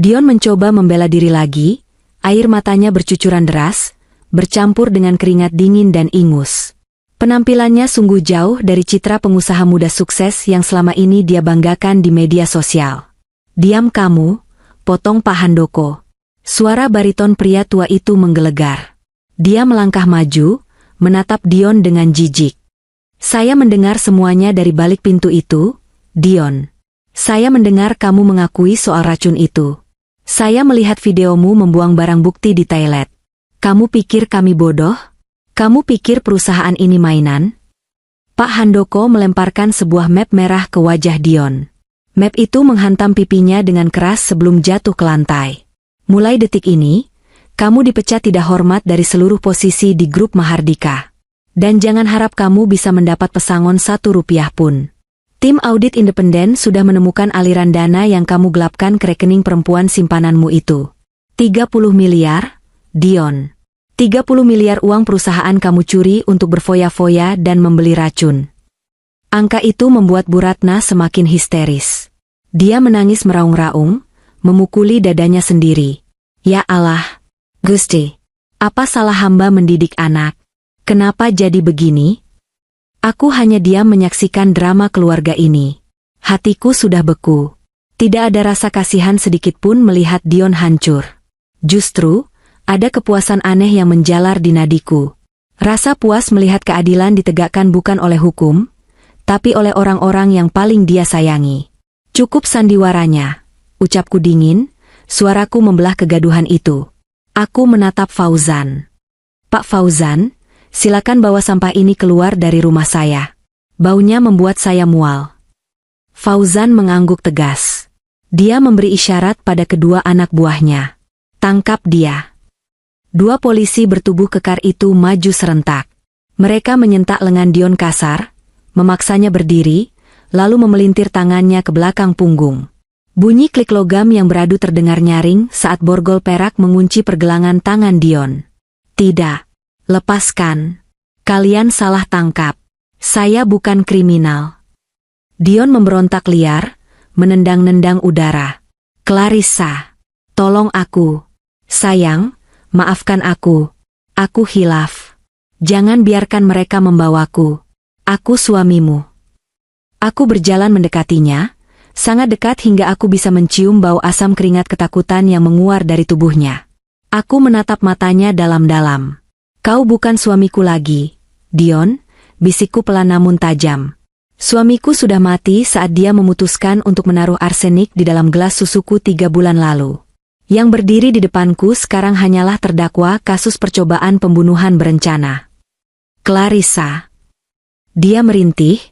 Speaker 1: Dion mencoba membela diri lagi, air matanya bercucuran deras, bercampur dengan keringat dingin dan ingus. Penampilannya sungguh jauh dari citra pengusaha muda sukses yang selama ini dia banggakan di media sosial. Diam kamu, potong Pak Handoko. Suara bariton pria tua itu menggelegar. Dia melangkah maju, menatap Dion dengan jijik. Saya mendengar semuanya dari balik pintu itu, Dion. Saya mendengar kamu mengakui soal racun itu. Saya melihat videomu membuang barang bukti di toilet. Kamu pikir kami bodoh? Kamu pikir perusahaan ini mainan? Pak Handoko melemparkan sebuah map merah ke wajah Dion. Map itu menghantam pipinya dengan keras sebelum jatuh ke lantai. Mulai detik ini, kamu dipecat tidak hormat dari seluruh posisi di grup Mahardika. Dan jangan harap kamu bisa mendapat pesangon 1 rupiah pun. Tim audit independen sudah menemukan aliran dana yang kamu gelapkan ke rekening perempuan simpananmu itu. 30 miliar, Dion. 30 miliar uang perusahaan kamu curi untuk berfoya-foya dan membeli racun. Angka itu membuat Bu Ratna semakin histeris. Dia menangis meraung-raung, memukuli dadanya sendiri. Ya Allah! Gusti, apa salah hamba mendidik anak? Kenapa jadi begini? Aku hanya diam menyaksikan drama keluarga ini. Hatiku sudah beku. Tidak ada rasa kasihan sedikit pun melihat Dion hancur. Justru, ada kepuasan aneh yang menjalar di nadiku. Rasa puas melihat keadilan ditegakkan bukan oleh hukum, tapi oleh orang-orang yang paling dia sayangi. Cukup sandiwaranya, ucapku dingin, suaraku membelah kegaduhan itu. Aku menatap Fauzan. Pak Fauzan, silakan bawa sampah ini keluar dari rumah saya. Baunya membuat saya mual. Fauzan mengangguk tegas. Dia memberi isyarat pada kedua anak buahnya. Tangkap dia. 2 polisi bertubuh kekar itu maju serentak. Mereka menyentak lengan Dion kasar, memaksanya berdiri, lalu memelintir tangannya ke belakang punggung. Bunyi klik logam yang beradu terdengar nyaring saat borgol perak mengunci pergelangan tangan Dion. Tidak. Lepaskan. Kalian salah tangkap. Saya bukan kriminal. Dion memberontak liar, menendang-nendang udara. Clarissa, tolong aku. Sayang, maafkan aku. Aku hilaf. Jangan biarkan mereka membawaku. Aku suamimu. Aku berjalan mendekatinya, sangat dekat hingga aku bisa mencium bau asam keringat ketakutan yang menguar dari tubuhnya. Aku menatap matanya dalam-dalam. Kau bukan suamiku lagi, Dion, bisikku pelan namun tajam. Suamiku sudah mati saat dia memutuskan untuk menaruh arsenik di dalam gelas susuku 3 bulan lalu. Yang berdiri di depanku sekarang hanyalah terdakwa kasus percobaan pembunuhan berencana. Clarissa. Dia merintih,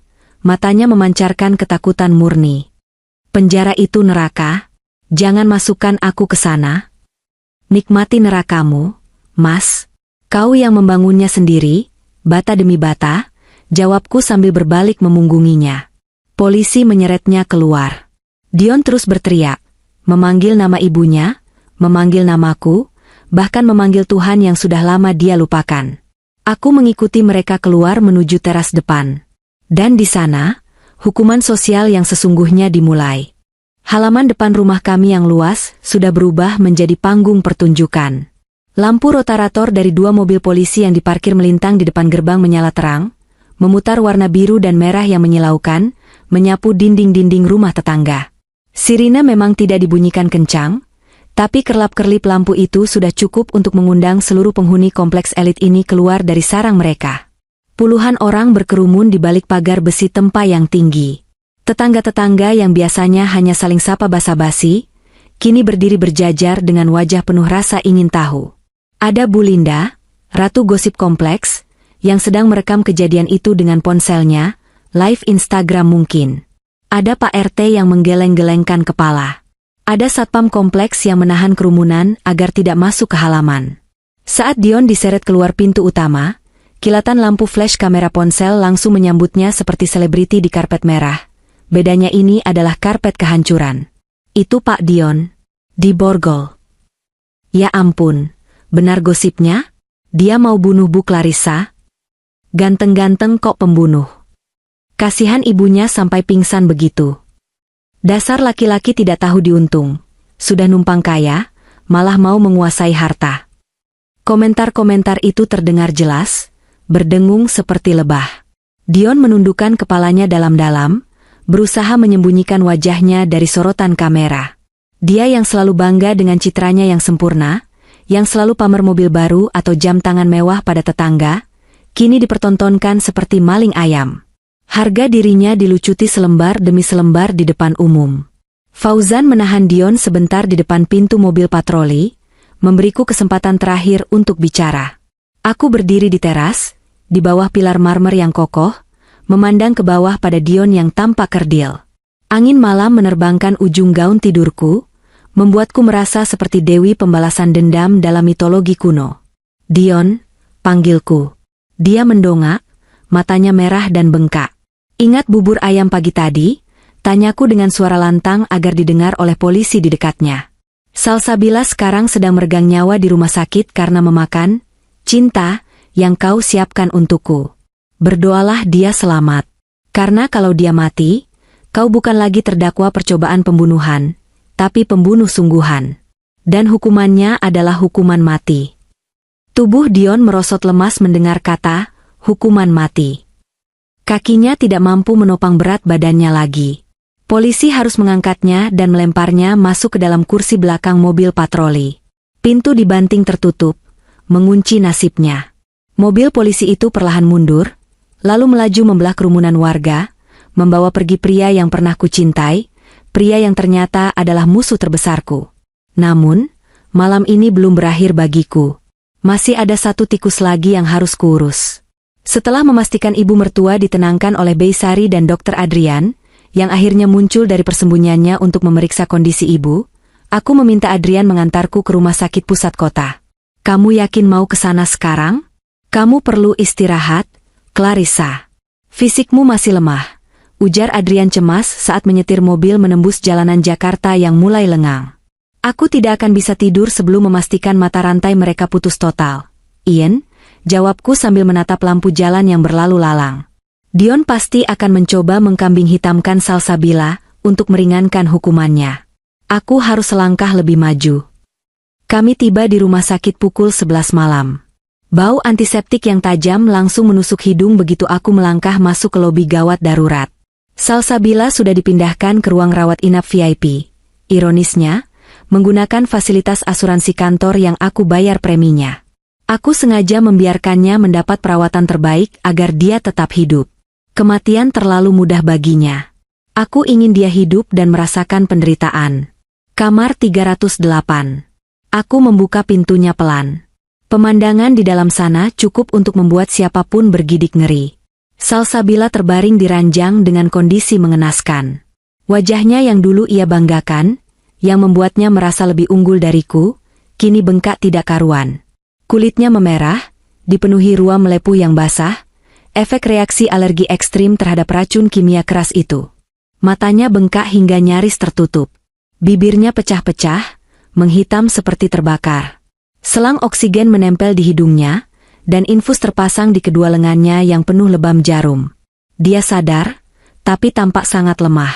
Speaker 1: matanya memancarkan ketakutan murni. Penjara itu neraka, jangan masukkan aku ke sana. Nikmati nerakamu, Mas. Kau yang membangunnya sendiri, bata demi bata, jawabku sambil berbalik memunggunginya. Polisi menyeretnya keluar. Dion terus berteriak, memanggil nama ibunya, memanggil namaku, bahkan memanggil Tuhan yang sudah lama dia lupakan. Aku mengikuti mereka keluar menuju teras depan. Dan di sana, hukuman sosial yang sesungguhnya dimulai. Halaman depan rumah kami yang luas sudah berubah menjadi panggung pertunjukan. Lampu rotarator dari 2 mobil polisi yang diparkir melintang di depan gerbang menyala terang, memutar warna biru dan merah yang menyilaukan, menyapu dinding-dinding rumah tetangga. Sirine memang tidak dibunyikan kencang, tapi kerlap-kerlip lampu itu sudah cukup untuk mengundang seluruh penghuni kompleks elit ini keluar dari sarang mereka. Puluhan orang berkerumun di balik pagar besi tempa yang tinggi. Tetangga-tetangga yang biasanya hanya saling sapa basa-basi, kini berdiri berjajar dengan wajah penuh rasa ingin tahu. Ada Bu Linda, ratu gosip kompleks, yang sedang merekam kejadian itu dengan ponselnya, live Instagram mungkin. Ada Pak RT yang menggeleng-gelengkan kepala. Ada satpam kompleks yang menahan kerumunan agar tidak masuk ke halaman. Saat Dion diseret keluar pintu utama, kilatan lampu flash kamera ponsel langsung menyambutnya seperti selebriti di karpet merah. Bedanya ini adalah karpet kehancuran. Itu Pak Dion. Di borgol. Ya ampun, Benar gosipnya? Dia mau bunuh Bu Clarissa? Ganteng-ganteng kok pembunuh. Kasihan ibunya sampai pingsan begitu. Dasar laki-laki tidak tahu diuntung. Sudah numpang kaya, malah mau menguasai harta. Komentar-komentar itu terdengar jelas, berdengung seperti lebah. Dion menundukkan kepalanya dalam-dalam, berusaha menyembunyikan wajahnya dari sorotan kamera. Dia yang selalu bangga dengan citranya yang sempurna, yang selalu pamer mobil baru atau jam tangan mewah pada tetangga, kini dipertontonkan seperti maling ayam. Harga dirinya dilucuti selembar demi selembar di depan umum. Fauzan menahan Dion sebentar di depan pintu mobil patroli, memberiku kesempatan terakhir untuk bicara. Aku berdiri di teras, di bawah pilar marmer yang kokoh, memandang ke bawah pada Dion yang tampak kerdil. Angin malam menerbangkan ujung gaun tidurku, membuatku merasa seperti dewi pembalasan dendam dalam mitologi kuno. Dion, panggilku. Dia mendongak, matanya merah dan bengkak. Ingat bubur ayam pagi tadi? Tanyaku dengan suara lantang agar didengar oleh polisi di dekatnya. Salsabila sekarang sedang meregang nyawa di rumah sakit karena memakan cinta yang kau siapkan untukku. Berdoalah dia selamat. Karena kalau dia mati, kau bukan lagi terdakwa percobaan pembunuhan, tapi pembunuh sungguhan. Dan hukumannya adalah hukuman mati. Tubuh Dion merosot lemas mendengar kata, hukuman mati. Kakinya tidak mampu menopang berat badannya lagi. Polisi harus mengangkatnya dan melemparnya masuk ke dalam kursi belakang mobil patroli. Pintu dibanting tertutup, mengunci nasibnya. Mobil polisi itu perlahan mundur, lalu melaju membelah kerumunan warga, membawa pergi pria yang pernah kucintai, pria yang ternyata adalah musuh terbesarku. Namun, malam ini belum berakhir bagiku. Masih ada satu tikus lagi yang harus kuurus. Setelah memastikan ibu mertua ditenangkan oleh Beysari dan Dr. Adrian, yang akhirnya muncul dari persembunyiannya untuk memeriksa kondisi ibu, aku meminta Adrian mengantarku ke rumah sakit pusat kota. Kamu yakin mau ke sana sekarang? Kamu perlu istirahat, Clarissa. Fisikmu masih lemah, ujar Adrian cemas saat menyetir mobil menembus jalanan Jakarta yang mulai lengang. Aku tidak akan bisa tidur sebelum memastikan mata rantai mereka putus total. Ian, jawabku sambil menatap lampu jalan yang berlalu lalang. Dion pasti akan mencoba mengkambing hitamkan Salsabila untuk meringankan hukumannya. Aku harus selangkah lebih maju. Kami tiba di rumah sakit pukul 11 malam. Bau antiseptik yang tajam langsung menusuk hidung begitu aku melangkah masuk ke lobi gawat darurat. Salsabila sudah dipindahkan ke ruang rawat inap VIP. Ironisnya, menggunakan fasilitas asuransi kantor yang aku bayar preminya. Aku sengaja membiarkannya mendapat perawatan terbaik agar dia tetap hidup. Kematian terlalu mudah baginya. Aku ingin dia hidup dan merasakan penderitaan. Kamar 308. Aku membuka pintunya pelan. Pemandangan di dalam sana cukup untuk membuat siapapun bergidik ngeri. Salsabila terbaring di ranjang dengan kondisi mengenaskan. Wajahnya yang dulu ia banggakan, yang membuatnya merasa lebih unggul dariku, kini bengkak tidak karuan. Kulitnya memerah, dipenuhi ruam melepuh yang basah, efek reaksi alergi ekstrim terhadap racun kimia keras itu. Matanya bengkak hingga nyaris tertutup. Bibirnya pecah-pecah, menghitam seperti terbakar. Selang oksigen menempel di hidungnya, dan infus terpasang di kedua lengannya yang penuh lebam jarum. Dia sadar, tapi tampak sangat lemah.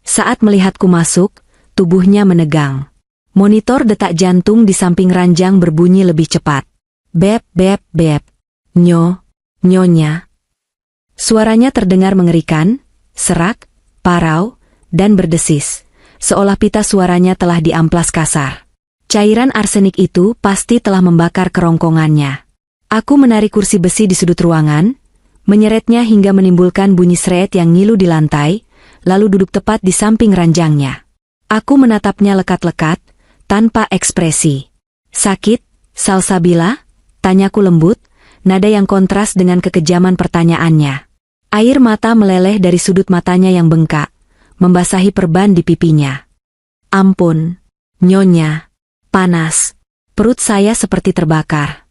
Speaker 1: Saat melihatku masuk, tubuhnya menegang. Monitor detak jantung di samping ranjang berbunyi lebih cepat. Bep, bep, bep. Nyonya. Suaranya terdengar mengerikan, serak, parau, dan berdesis. Seolah pita suaranya telah diamplas kasar. Cairan arsenik itu pasti telah membakar kerongkongannya. Aku menarik kursi besi di sudut ruangan, menyeretnya hingga menimbulkan bunyi seret yang ngilu di lantai, lalu duduk tepat di samping ranjangnya. Aku menatapnya lekat-lekat, tanpa ekspresi. Sakit, Salsabila? Tanyaku lembut, nada yang kontras dengan kekejaman pertanyaannya. Air mata meleleh dari sudut matanya yang bengkak, membasahi perban di pipinya. Ampun, Nyonya. Panas. Perut saya seperti terbakar.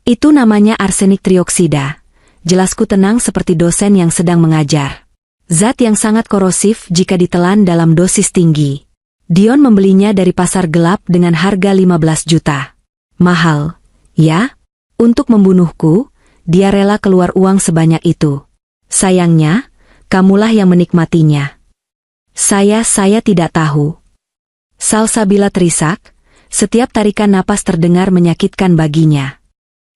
Speaker 1: Itu namanya arsenik trioksida. Jelasku tenang seperti dosen yang sedang mengajar. Zat yang sangat korosif jika ditelan dalam dosis tinggi. Dion membelinya dari pasar gelap dengan harga 15 juta. Mahal, ya? Untuk membunuhku, dia rela keluar uang sebanyak itu. Sayangnya, kamulah yang menikmatinya. Saya tidak tahu. Salsabila terisak, setiap tarikan napas terdengar menyakitkan baginya.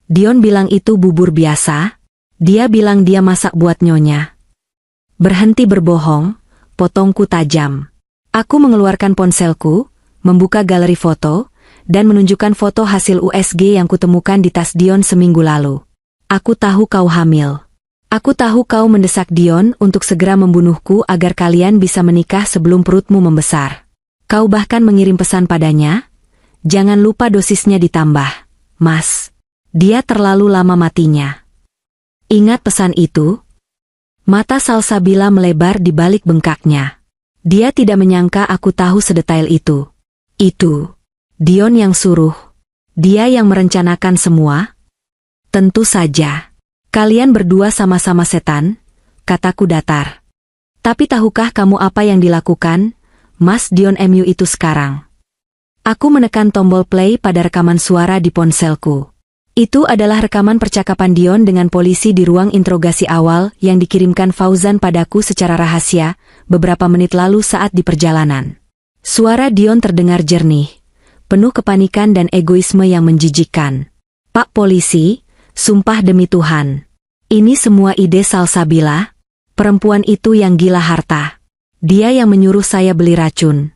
Speaker 1: Dion bilang itu bubur biasa, dia bilang dia masak buat nyonya. Berhenti berbohong, potongku tajam. Aku mengeluarkan ponselku, membuka galeri foto, dan menunjukkan foto hasil USG yang kutemukan di tas Dion seminggu lalu. Aku tahu kau hamil. Aku tahu kau mendesak Dion untuk segera membunuhku agar kalian bisa menikah sebelum perutmu membesar. Kau bahkan mengirim pesan padanya, jangan lupa dosisnya ditambah, Mas. Dia terlalu lama matinya. Ingat pesan itu? Mata Salsabila melebar di balik bengkaknya. Dia tidak menyangka aku tahu sedetail itu. Itu Dion yang suruh. Dia yang merencanakan semua? Tentu saja. Kalian berdua sama-sama setan, kataku datar. Tapi tahukah kamu apa yang dilakukan, Mas Dion MU itu sekarang? Aku menekan tombol play pada rekaman suara di ponselku. Itu adalah rekaman percakapan Dion dengan polisi di ruang interogasi awal yang dikirimkan Fauzan padaku secara rahasia beberapa menit lalu saat di perjalanan. Suara Dion terdengar jernih, penuh kepanikan dan egoisme yang menjijikkan. Pak polisi, sumpah demi Tuhan. Ini semua ide Salsabila, perempuan itu yang gila harta. Dia yang menyuruh saya beli racun.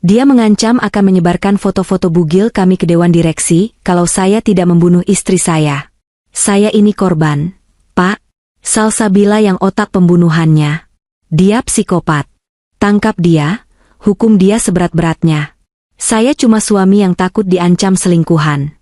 Speaker 1: Dia mengancam akan menyebarkan foto-foto bugil kami ke Dewan Direksi kalau saya tidak membunuh istri saya. Saya ini korban, Pak. Salsabila yang otak pembunuhannya. Dia psikopat. Tangkap dia, hukum dia seberat-beratnya. Saya cuma suami yang takut diancam selingkuhan.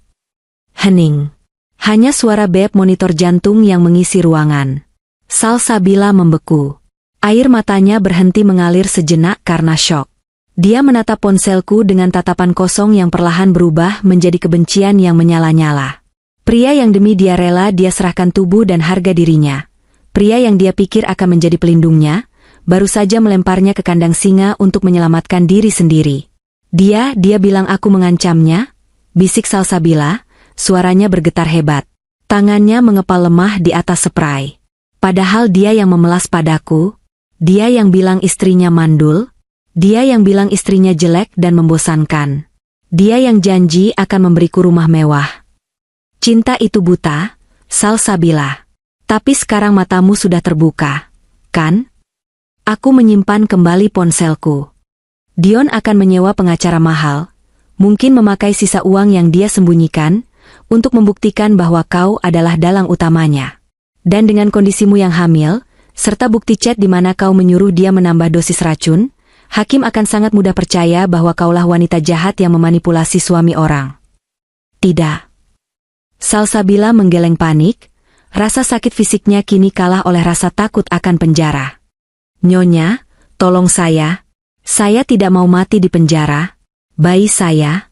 Speaker 1: Hening. Hanya suara bep monitor jantung yang mengisi ruangan. Salsabila membeku. Air matanya berhenti mengalir sejenak karena syok. Dia menatap ponselku dengan tatapan kosong yang perlahan berubah menjadi kebencian yang menyala-nyala. Pria yang demi dia rela dia serahkan tubuh dan harga dirinya. Pria yang dia pikir akan menjadi pelindungnya, baru saja melemparnya ke kandang singa untuk menyelamatkan diri sendiri. Dia bilang aku mengancamnya, bisik Salsabila, suaranya bergetar hebat. Tangannya mengepal lemah di atas spray. Padahal dia yang memelas padaku, dia yang bilang istrinya mandul, dia yang bilang istrinya jelek dan membosankan. Dia yang janji akan memberiku rumah mewah. Cinta itu buta, Salsabila. Tapi sekarang matamu sudah terbuka, kan? Aku menyimpan kembali ponselku. Dion akan menyewa pengacara mahal, mungkin memakai sisa uang yang dia sembunyikan, untuk membuktikan bahwa kau adalah dalang utamanya. Dan dengan kondisimu yang hamil, serta bukti chat di mana kau menyuruh dia menambah dosis racun, hakim akan sangat mudah percaya bahwa kaulah wanita jahat yang memanipulasi suami orang. Tidak. Salsabila menggeleng panik, rasa sakit fisiknya kini kalah oleh rasa takut akan penjara. Nyonya, tolong saya tidak mau mati di penjara, bayi saya.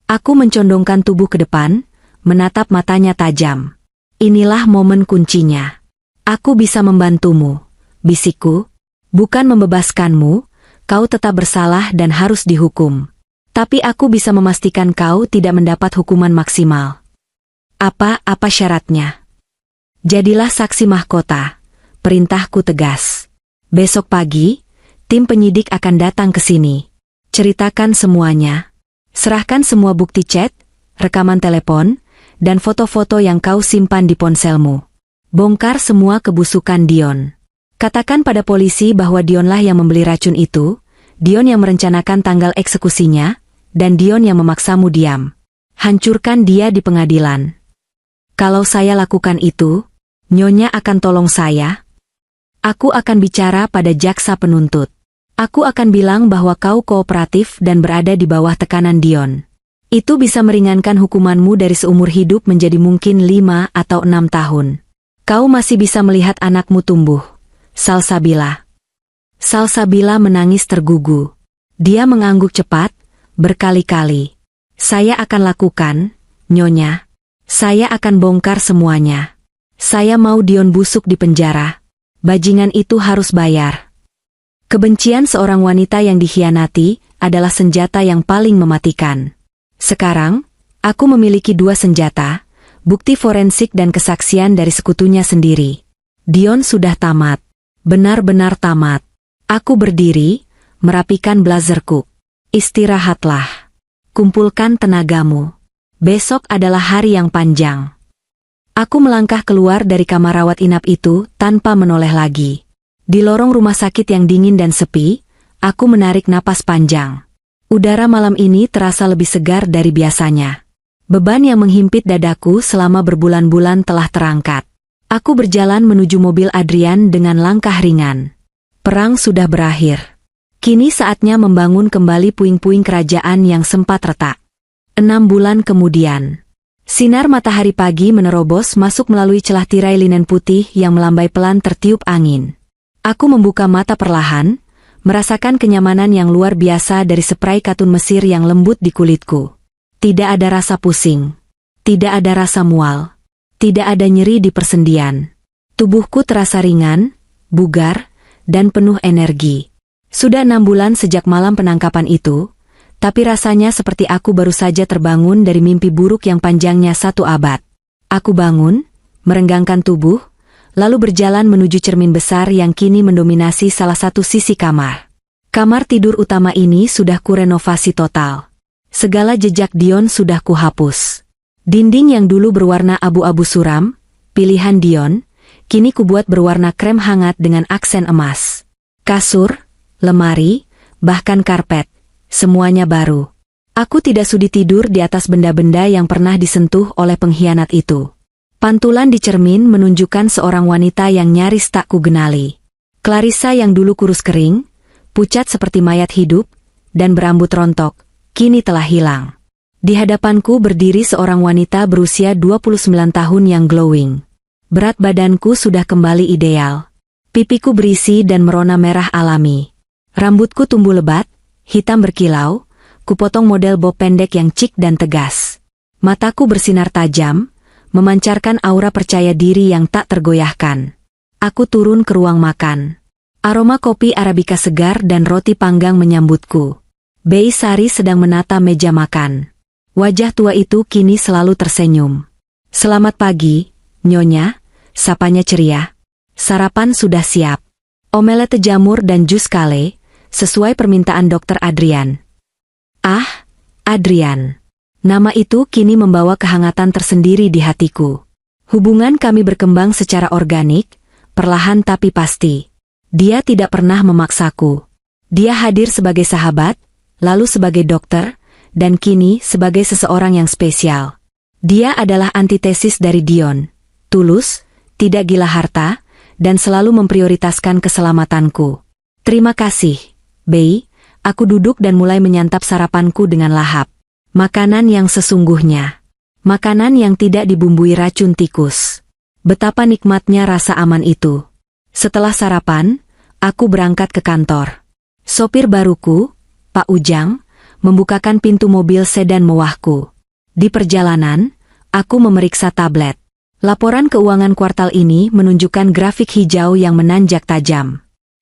Speaker 1: Aku mencondongkan tubuh ke depan, menatap matanya tajam. Inilah momen kuncinya. Aku bisa membantumu, bisikku, bukan membebaskanmu. Kau tetap bersalah dan harus dihukum. Tapi aku bisa memastikan kau tidak mendapat hukuman maksimal. Apa syaratnya? Jadilah saksi mahkota. Perintahku tegas. Besok pagi, tim penyidik akan datang ke sini. Ceritakan semuanya. Serahkan semua bukti chat, rekaman telepon, dan foto-foto yang kau simpan di ponselmu. Bongkar semua kebusukan Dion. Katakan pada polisi bahwa Dionlah yang membeli racun itu, Dion yang merencanakan tanggal eksekusinya, dan Dion yang memaksamu diam. Hancurkan dia di pengadilan. Kalau saya lakukan itu, Nyonya akan tolong saya. Aku akan bicara pada jaksa penuntut. Aku akan bilang bahwa kau kooperatif dan berada di bawah tekanan Dion. Itu bisa meringankan hukumanmu dari seumur hidup menjadi mungkin 5 atau 6 tahun. Kau masih bisa melihat anakmu tumbuh. Salsabila. Salsabila menangis tergugu. Dia mengangguk cepat, berkali-kali. Saya akan lakukan, Nyonya. Saya akan bongkar semuanya. Saya mau Dion busuk di penjara. Bajingan itu harus bayar. Kebencian seorang wanita yang dikhianati adalah senjata yang paling mematikan. Sekarang, Aku memiliki 2 senjata, bukti forensik dan kesaksian dari sekutunya sendiri. Dion sudah tamat. Benar-benar tamat. Aku berdiri, merapikan blazerku. Istirahatlah. Kumpulkan tenagamu. Besok adalah hari yang panjang. Aku melangkah keluar dari kamar rawat inap itu tanpa menoleh lagi. Di lorong rumah sakit yang dingin dan sepi, aku menarik napas panjang. Udara malam ini terasa lebih segar dari biasanya. Beban yang menghimpit dadaku selama berbulan-bulan telah terangkat. Aku berjalan menuju mobil Adrian dengan langkah ringan. Perang sudah berakhir. Kini saatnya membangun kembali puing-puing kerajaan yang sempat retak. 6 bulan kemudian. Sinar matahari pagi menerobos masuk melalui celah tirai linen putih yang melambai pelan tertiup angin. Aku membuka mata perlahan, merasakan kenyamanan yang luar biasa dari spray katun Mesir yang lembut di kulitku. Tidak ada rasa pusing. Tidak ada rasa mual. Tidak ada nyeri di persendian. Tubuhku terasa ringan, bugar, dan penuh energi. Sudah 6 bulan sejak malam penangkapan itu, tapi rasanya seperti aku baru saja terbangun dari mimpi buruk yang panjangnya 1 abad. Aku bangun, merenggangkan tubuh, lalu berjalan menuju cermin besar yang kini mendominasi salah satu sisi kamar. Kamar tidur utama ini sudah kurenovasi total. Segala jejak Dion sudah kuhapus. Dinding yang dulu berwarna abu-abu suram, pilihan Dion, kini kubuat berwarna krem hangat dengan aksen emas. Kasur, lemari, bahkan karpet, semuanya baru. Aku tidak sudi tidur di atas benda-benda yang pernah disentuh oleh pengkhianat itu. Pantulan di cermin menunjukkan seorang wanita yang nyaris tak kugenali. Clarissa yang dulu kurus kering, pucat seperti mayat hidup, dan berambut rontok, kini telah hilang. Di hadapanku berdiri seorang wanita berusia 29 tahun yang glowing. Berat badanku sudah kembali ideal. Pipiku berisi dan merona merah alami. Rambutku tumbuh lebat, hitam berkilau, kupotong model bob pendek yang cik dan tegas. Mataku bersinar tajam, memancarkan aura percaya diri yang tak tergoyahkan. Aku turun ke ruang makan. Aroma kopi Arabica segar dan roti panggang menyambutku. Bei Sari sedang menata meja makan. Wajah tua itu kini selalu tersenyum. "Selamat pagi, Nyonya," sapanya ceria. "Sarapan sudah siap. Omelette jamur dan jus kale, sesuai permintaan Dokter Adrian." Ah, Adrian. Nama itu kini membawa kehangatan tersendiri di hatiku. Hubungan kami berkembang secara organik, perlahan tapi pasti. Dia tidak pernah memaksaku. Dia hadir sebagai sahabat, lalu sebagai dokter, dan kini sebagai seseorang yang spesial. Dia adalah antitesis dari Dion. Tulus, tidak gila harta, dan selalu memprioritaskan keselamatanku. "Terima kasih, Bei." Aku duduk dan mulai menyantap sarapanku dengan lahap. Makanan yang sesungguhnya. Makanan yang tidak dibumbui racun tikus. Betapa nikmatnya rasa aman itu. Setelah sarapan, aku berangkat ke kantor. Sopir baruku, Pak Ujang, membukakan pintu mobil sedan mewahku. Di perjalanan, aku memeriksa tablet. Laporan keuangan kuartal ini menunjukkan grafik hijau yang menanjak tajam.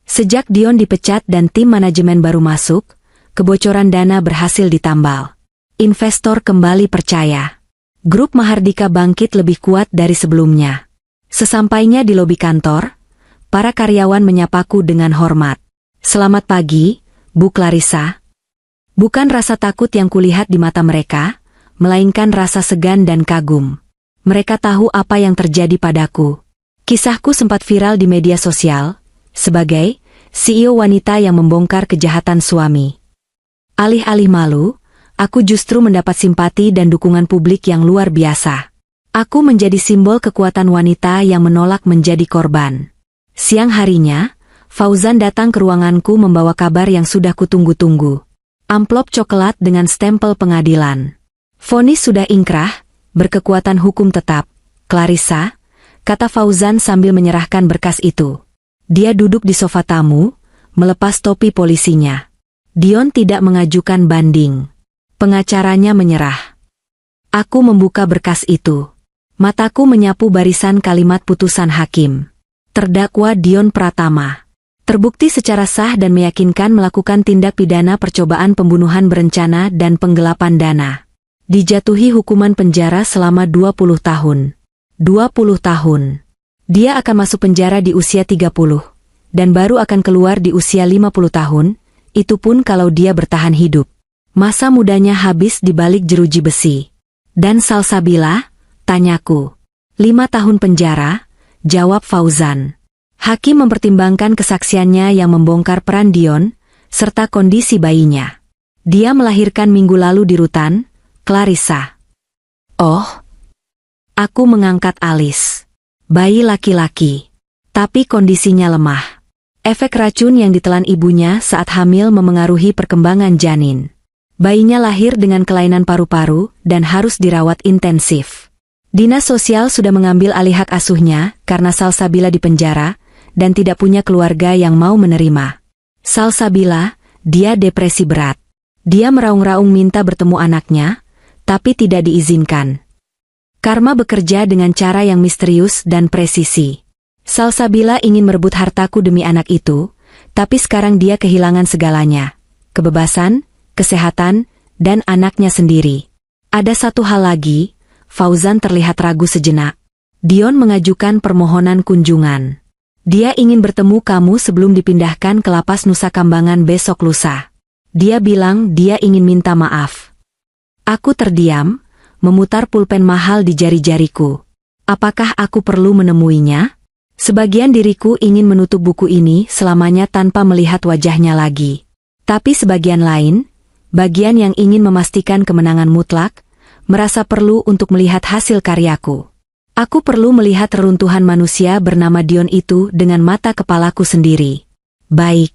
Speaker 1: Sejak Dion dipecat dan tim manajemen baru masuk, kebocoran dana berhasil ditambal. Investor kembali percaya. Grup Mahardika bangkit lebih kuat dari sebelumnya. Sesampainya di lobi kantor, para karyawan menyapaku dengan hormat. "Selamat pagi, Bu Clarissa." Bukan rasa takut yang kulihat di mata mereka, melainkan rasa segan dan kagum. Mereka tahu apa yang terjadi padaku. Kisahku sempat viral di media sosial, sebagai CEO wanita yang membongkar kejahatan suami. Alih-alih malu, aku justru mendapat simpati dan dukungan publik yang luar biasa. Aku menjadi simbol kekuatan wanita yang menolak menjadi korban. Siang harinya, Fauzan datang ke ruanganku membawa kabar yang sudah kutunggu-tunggu. Amplop coklat dengan stempel pengadilan. "Vonis sudah ingkrah, berkekuatan hukum tetap, Clarissa," kata Fauzan sambil menyerahkan berkas itu. Dia duduk di sofa tamu, melepas topi polisinya. Dion tidak mengajukan banding. Pengacaranya menyerah. Aku membuka berkas itu. Mataku menyapu barisan kalimat putusan hakim. Terdakwa Dion Pratama terbukti secara sah dan meyakinkan melakukan tindak pidana percobaan pembunuhan berencana dan penggelapan dana. Dijatuhi hukuman penjara selama 20 tahun. 20 tahun. Dia akan masuk penjara di usia 30, dan baru akan keluar di usia 50 tahun, itu pun kalau dia bertahan hidup. Masa mudanya habis di balik jeruji besi. Dan Salsabila? Tanyaku. 5 tahun penjara, jawab Fauzan. Hakim mempertimbangkan kesaksiannya yang membongkar peran Dion, serta kondisi bayinya. Dia melahirkan minggu lalu di Rutan, Clarissa. Oh. Aku mengangkat alis. Bayi laki-laki. Tapi kondisinya lemah. Efek racun yang ditelan ibunya saat hamil memengaruhi perkembangan janin. Bayinya lahir dengan kelainan paru-paru dan harus dirawat intensif. Dinas sosial sudah mengambil alih hak asuhnya karena Salsabila di penjara dan tidak punya keluarga yang mau menerima. Salsabila, dia depresi berat. Dia meraung-raung minta bertemu anaknya, tapi tidak diizinkan. Karma bekerja dengan cara yang misterius dan presisi. Salsabila ingin merebut hartaku demi anak itu, tapi sekarang dia kehilangan segalanya. Kebebasan, kesehatan, dan anaknya sendiri. Ada satu hal lagi, Fauzan terlihat ragu sejenak. Dion mengajukan permohonan kunjungan. Dia ingin bertemu kamu sebelum dipindahkan ke lapas Nusa Kambangan besok lusa. Dia bilang dia ingin minta maaf. Aku terdiam, memutar pulpen mahal di jari-jariku. Apakah aku perlu menemuinya? Sebagian diriku ingin menutup buku ini selamanya tanpa melihat wajahnya lagi. Tapi sebagian lain, bagian yang ingin memastikan kemenangan mutlak, merasa perlu untuk melihat hasil karyaku. Aku perlu melihat reruntuhan manusia bernama Dion itu dengan mata kepalaku sendiri. Baik.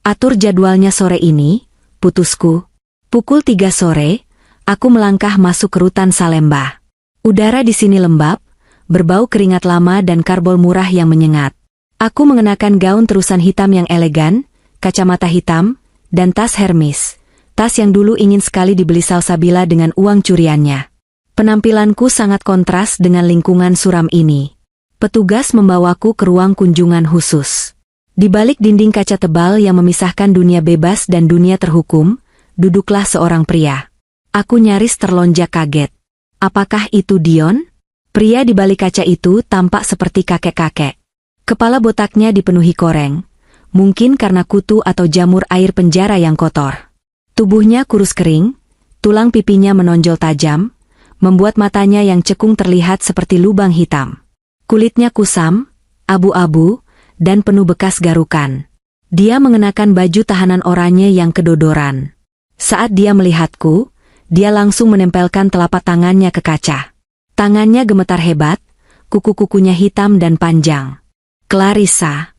Speaker 1: Atur jadwalnya sore ini, putusku. Pukul 3 sore, aku melangkah masuk ke Rutan Salemba. Udara di sini lembab, berbau keringat lama dan karbol murah yang menyengat. Aku mengenakan gaun terusan hitam yang elegan, kacamata hitam, dan tas Hermes. Tas yang dulu ingin sekali dibeli Salsabila dengan uang curiannya. Penampilanku sangat kontras dengan lingkungan suram ini. Petugas membawaku ke ruang kunjungan khusus. Di balik dinding kaca tebal yang memisahkan dunia bebas dan dunia terhukum, duduklah seorang pria. Aku nyaris terlonjak kaget. Apakah itu Dion? Pria di balik kaca itu tampak seperti kakek-kakek. Kepala botaknya dipenuhi koreng, mungkin karena kutu atau jamur air penjara yang kotor. Tubuhnya kurus kering, tulang pipinya menonjol tajam, membuat matanya yang cekung terlihat seperti lubang hitam. Kulitnya kusam, abu-abu, dan penuh bekas garukan. Dia mengenakan baju tahanan oranye yang kedodoran. Saat dia melihatku, dia langsung menempelkan telapak tangannya ke kaca. Tangannya gemetar hebat, kuku-kukunya hitam dan panjang. Clarissa.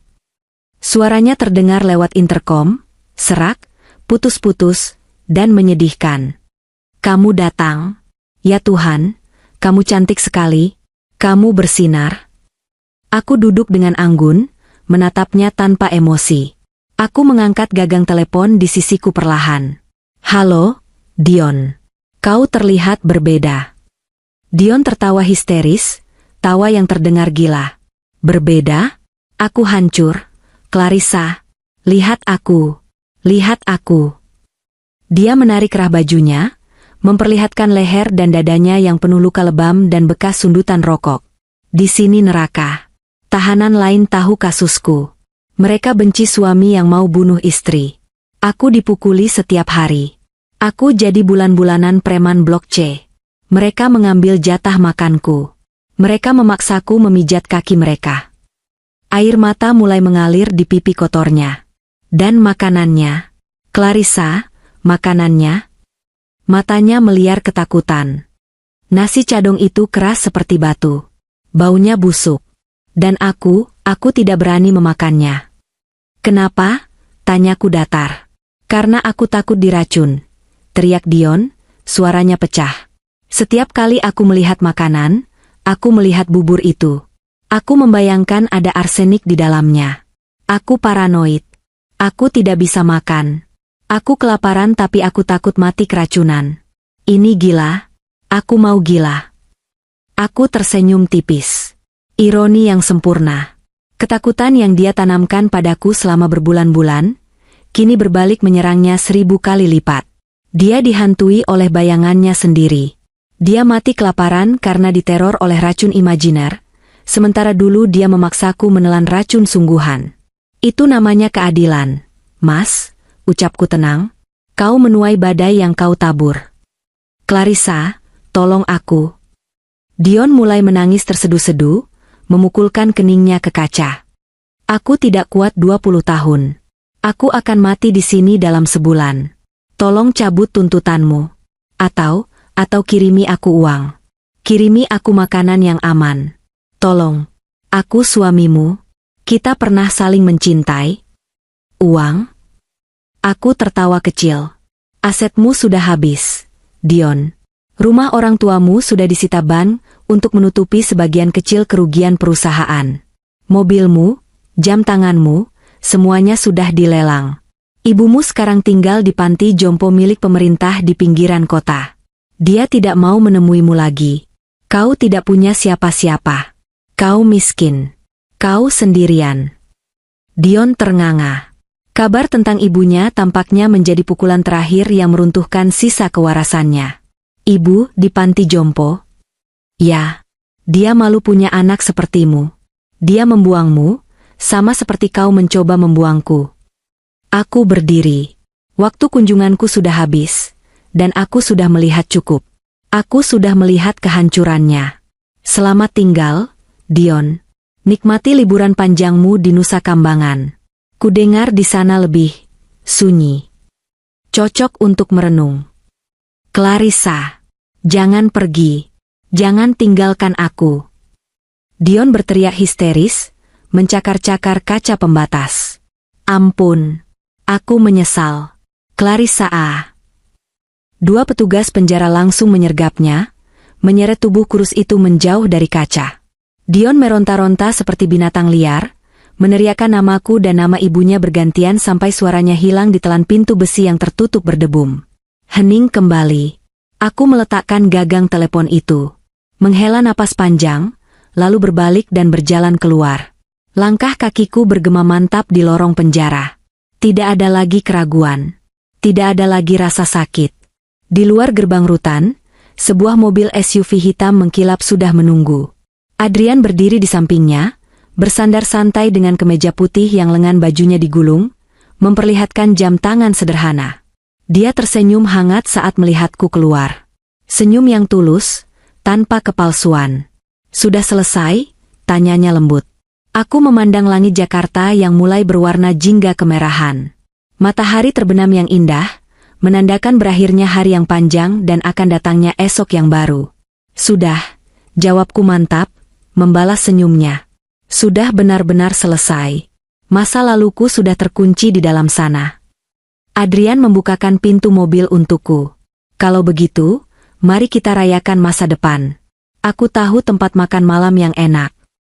Speaker 1: Suaranya terdengar lewat interkom, serak, putus-putus, dan menyedihkan. Kamu datang. Ya Tuhan, kamu cantik sekali. Kamu bersinar. Aku duduk dengan anggun, menatapnya tanpa emosi. Aku mengangkat gagang telepon di sisiku perlahan. Halo, Dion. Kau terlihat berbeda. Dion tertawa histeris, tawa yang terdengar gila. Berbeda? Aku hancur. Clarissa, lihat aku. Lihat aku. Dia menarik rah bajunya, memperlihatkan leher dan dadanya yang penuh luka lebam dan bekas sundutan rokok. Di sini neraka. Tahanan lain tahu kasusku. Mereka benci suami yang mau bunuh istri. Aku dipukuli setiap hari. Aku jadi bulan-bulanan preman Blok C. Mereka mengambil jatah makanku. Mereka memaksaku memijat kaki mereka. Air mata mulai mengalir di pipi kotornya. Dan makanannya. Clarissa, makanannya. Matanya meliar ketakutan. Nasi cadong itu keras seperti batu. Baunya busuk. Dan aku tidak berani memakannya. Kenapa? Tanyaku datar. Karena aku takut diracun. Teriak Dion, suaranya pecah. Setiap kali aku melihat makanan, aku melihat bubur itu. Aku membayangkan ada arsenik di dalamnya. Aku paranoid. Aku tidak bisa makan. Aku kelaparan tapi aku takut mati keracunan. Ini gila. Aku mau gila. Aku tersenyum tipis. Ironi yang sempurna. Ketakutan yang dia tanamkan padaku selama berbulan-bulan, kini berbalik menyerangnya 1000 kali lipat. Dia dihantui oleh bayangannya sendiri. Dia mati kelaparan karena diteror oleh racun imajiner, sementara dulu dia memaksaku menelan racun sungguhan. Itu namanya keadilan. Mas, ucapku tenang, kau menuai badai yang kau tabur. Clarissa, tolong aku. Dion mulai menangis terseduh-seduh, memukulkan keningnya ke kaca. Aku tidak kuat 20 tahun. Aku akan mati di sini dalam sebulan. Tolong cabut tuntutanmu. Atau kirimi aku uang. Kirimi aku makanan yang aman. Tolong. Aku suamimu. Kita pernah saling mencintai. Uang? Aku tertawa kecil. Asetmu sudah habis, Dion. Rumah orang tuamu sudah disita bank untuk menutupi sebagian kecil kerugian perusahaan. Mobilmu, jam tanganmu, semuanya sudah dilelang. Ibumu sekarang tinggal di panti jompo milik pemerintah di pinggiran kota. Dia tidak mau menemuimu lagi. Kau tidak punya siapa-siapa. Kau miskin. Kau sendirian. Dion ternganga. Kabar tentang ibunya tampaknya menjadi pukulan terakhir yang meruntuhkan sisa kewarasannya. Ibu di panti jompo? Ya. Dia malu punya anak sepertimu. Dia membuangmu, sama seperti kau mencoba membuangku. Aku berdiri. Waktu kunjunganku sudah habis, dan aku sudah melihat cukup. Aku sudah melihat kehancurannya. Selamat tinggal, Dion. Nikmati liburan panjangmu di Nusa Kambangan. Kudengar di sana lebih sunyi. Cocok untuk merenung. Clarissa, jangan pergi. Jangan tinggalkan aku. Dion berteriak histeris, mencakar-cakar kaca pembatas. Ampun. Aku menyesal. Clarissa Dua petugas penjara langsung menyergapnya, menyeret tubuh kurus itu menjauh dari kaca. Dion meronta-ronta seperti binatang liar, meneriakkan namaku dan nama ibunya bergantian sampai suaranya hilang ditelan pintu besi yang tertutup berdebum. Hening kembali. Aku meletakkan gagang telepon itu. Menghela napas panjang, lalu berbalik dan berjalan keluar. Langkah kakiku bergema mantap di lorong penjara. Tidak ada lagi keraguan. Tidak ada lagi rasa sakit. Di luar gerbang rutan, sebuah mobil SUV hitam mengkilap sudah menunggu. Adrian berdiri di sampingnya, bersandar santai dengan kemeja putih yang lengan bajunya digulung, memperlihatkan jam tangan sederhana. Dia tersenyum hangat saat melihatku keluar. Senyum yang tulus, tanpa kepalsuan. Sudah selesai? Tanyanya lembut. Aku memandang langit Jakarta yang mulai berwarna jingga kemerahan. Matahari terbenam yang indah, menandakan berakhirnya hari yang panjang dan akan datangnya esok yang baru. Sudah, jawabku mantap, membalas senyumnya. Sudah benar-benar selesai. Masa laluku sudah terkunci di dalam sana. Adrian membukakan pintu mobil untukku. Kalau begitu, mari kita rayakan masa depan. Aku tahu tempat makan malam yang enak.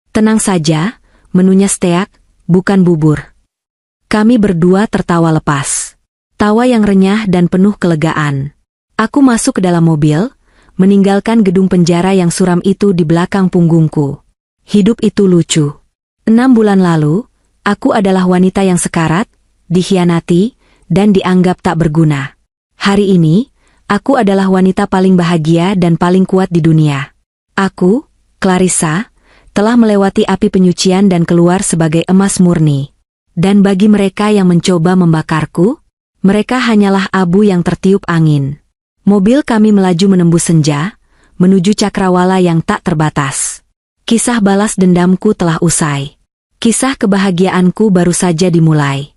Speaker 1: Tenang saja, menunya steak, bukan bubur. Kami berdua tertawa lepas. Tawa yang renyah dan penuh kelegaan. Aku masuk ke dalam mobil, meninggalkan gedung penjara yang suram itu di belakang punggungku. Hidup itu lucu. 6 bulan lalu, aku adalah wanita yang sekarat, dikhianati, dan dianggap tak berguna. Hari ini, aku adalah wanita paling bahagia dan paling kuat di dunia. Aku, Clarissa, telah melewati api penyucian dan keluar sebagai emas murni. Dan bagi mereka yang mencoba membakarku, mereka hanyalah abu yang tertiup angin. Mobil kami melaju menembus senja, menuju cakrawala yang tak terbatas. Kisah balas dendamku telah usai. Kisah kebahagiaanku baru saja dimulai.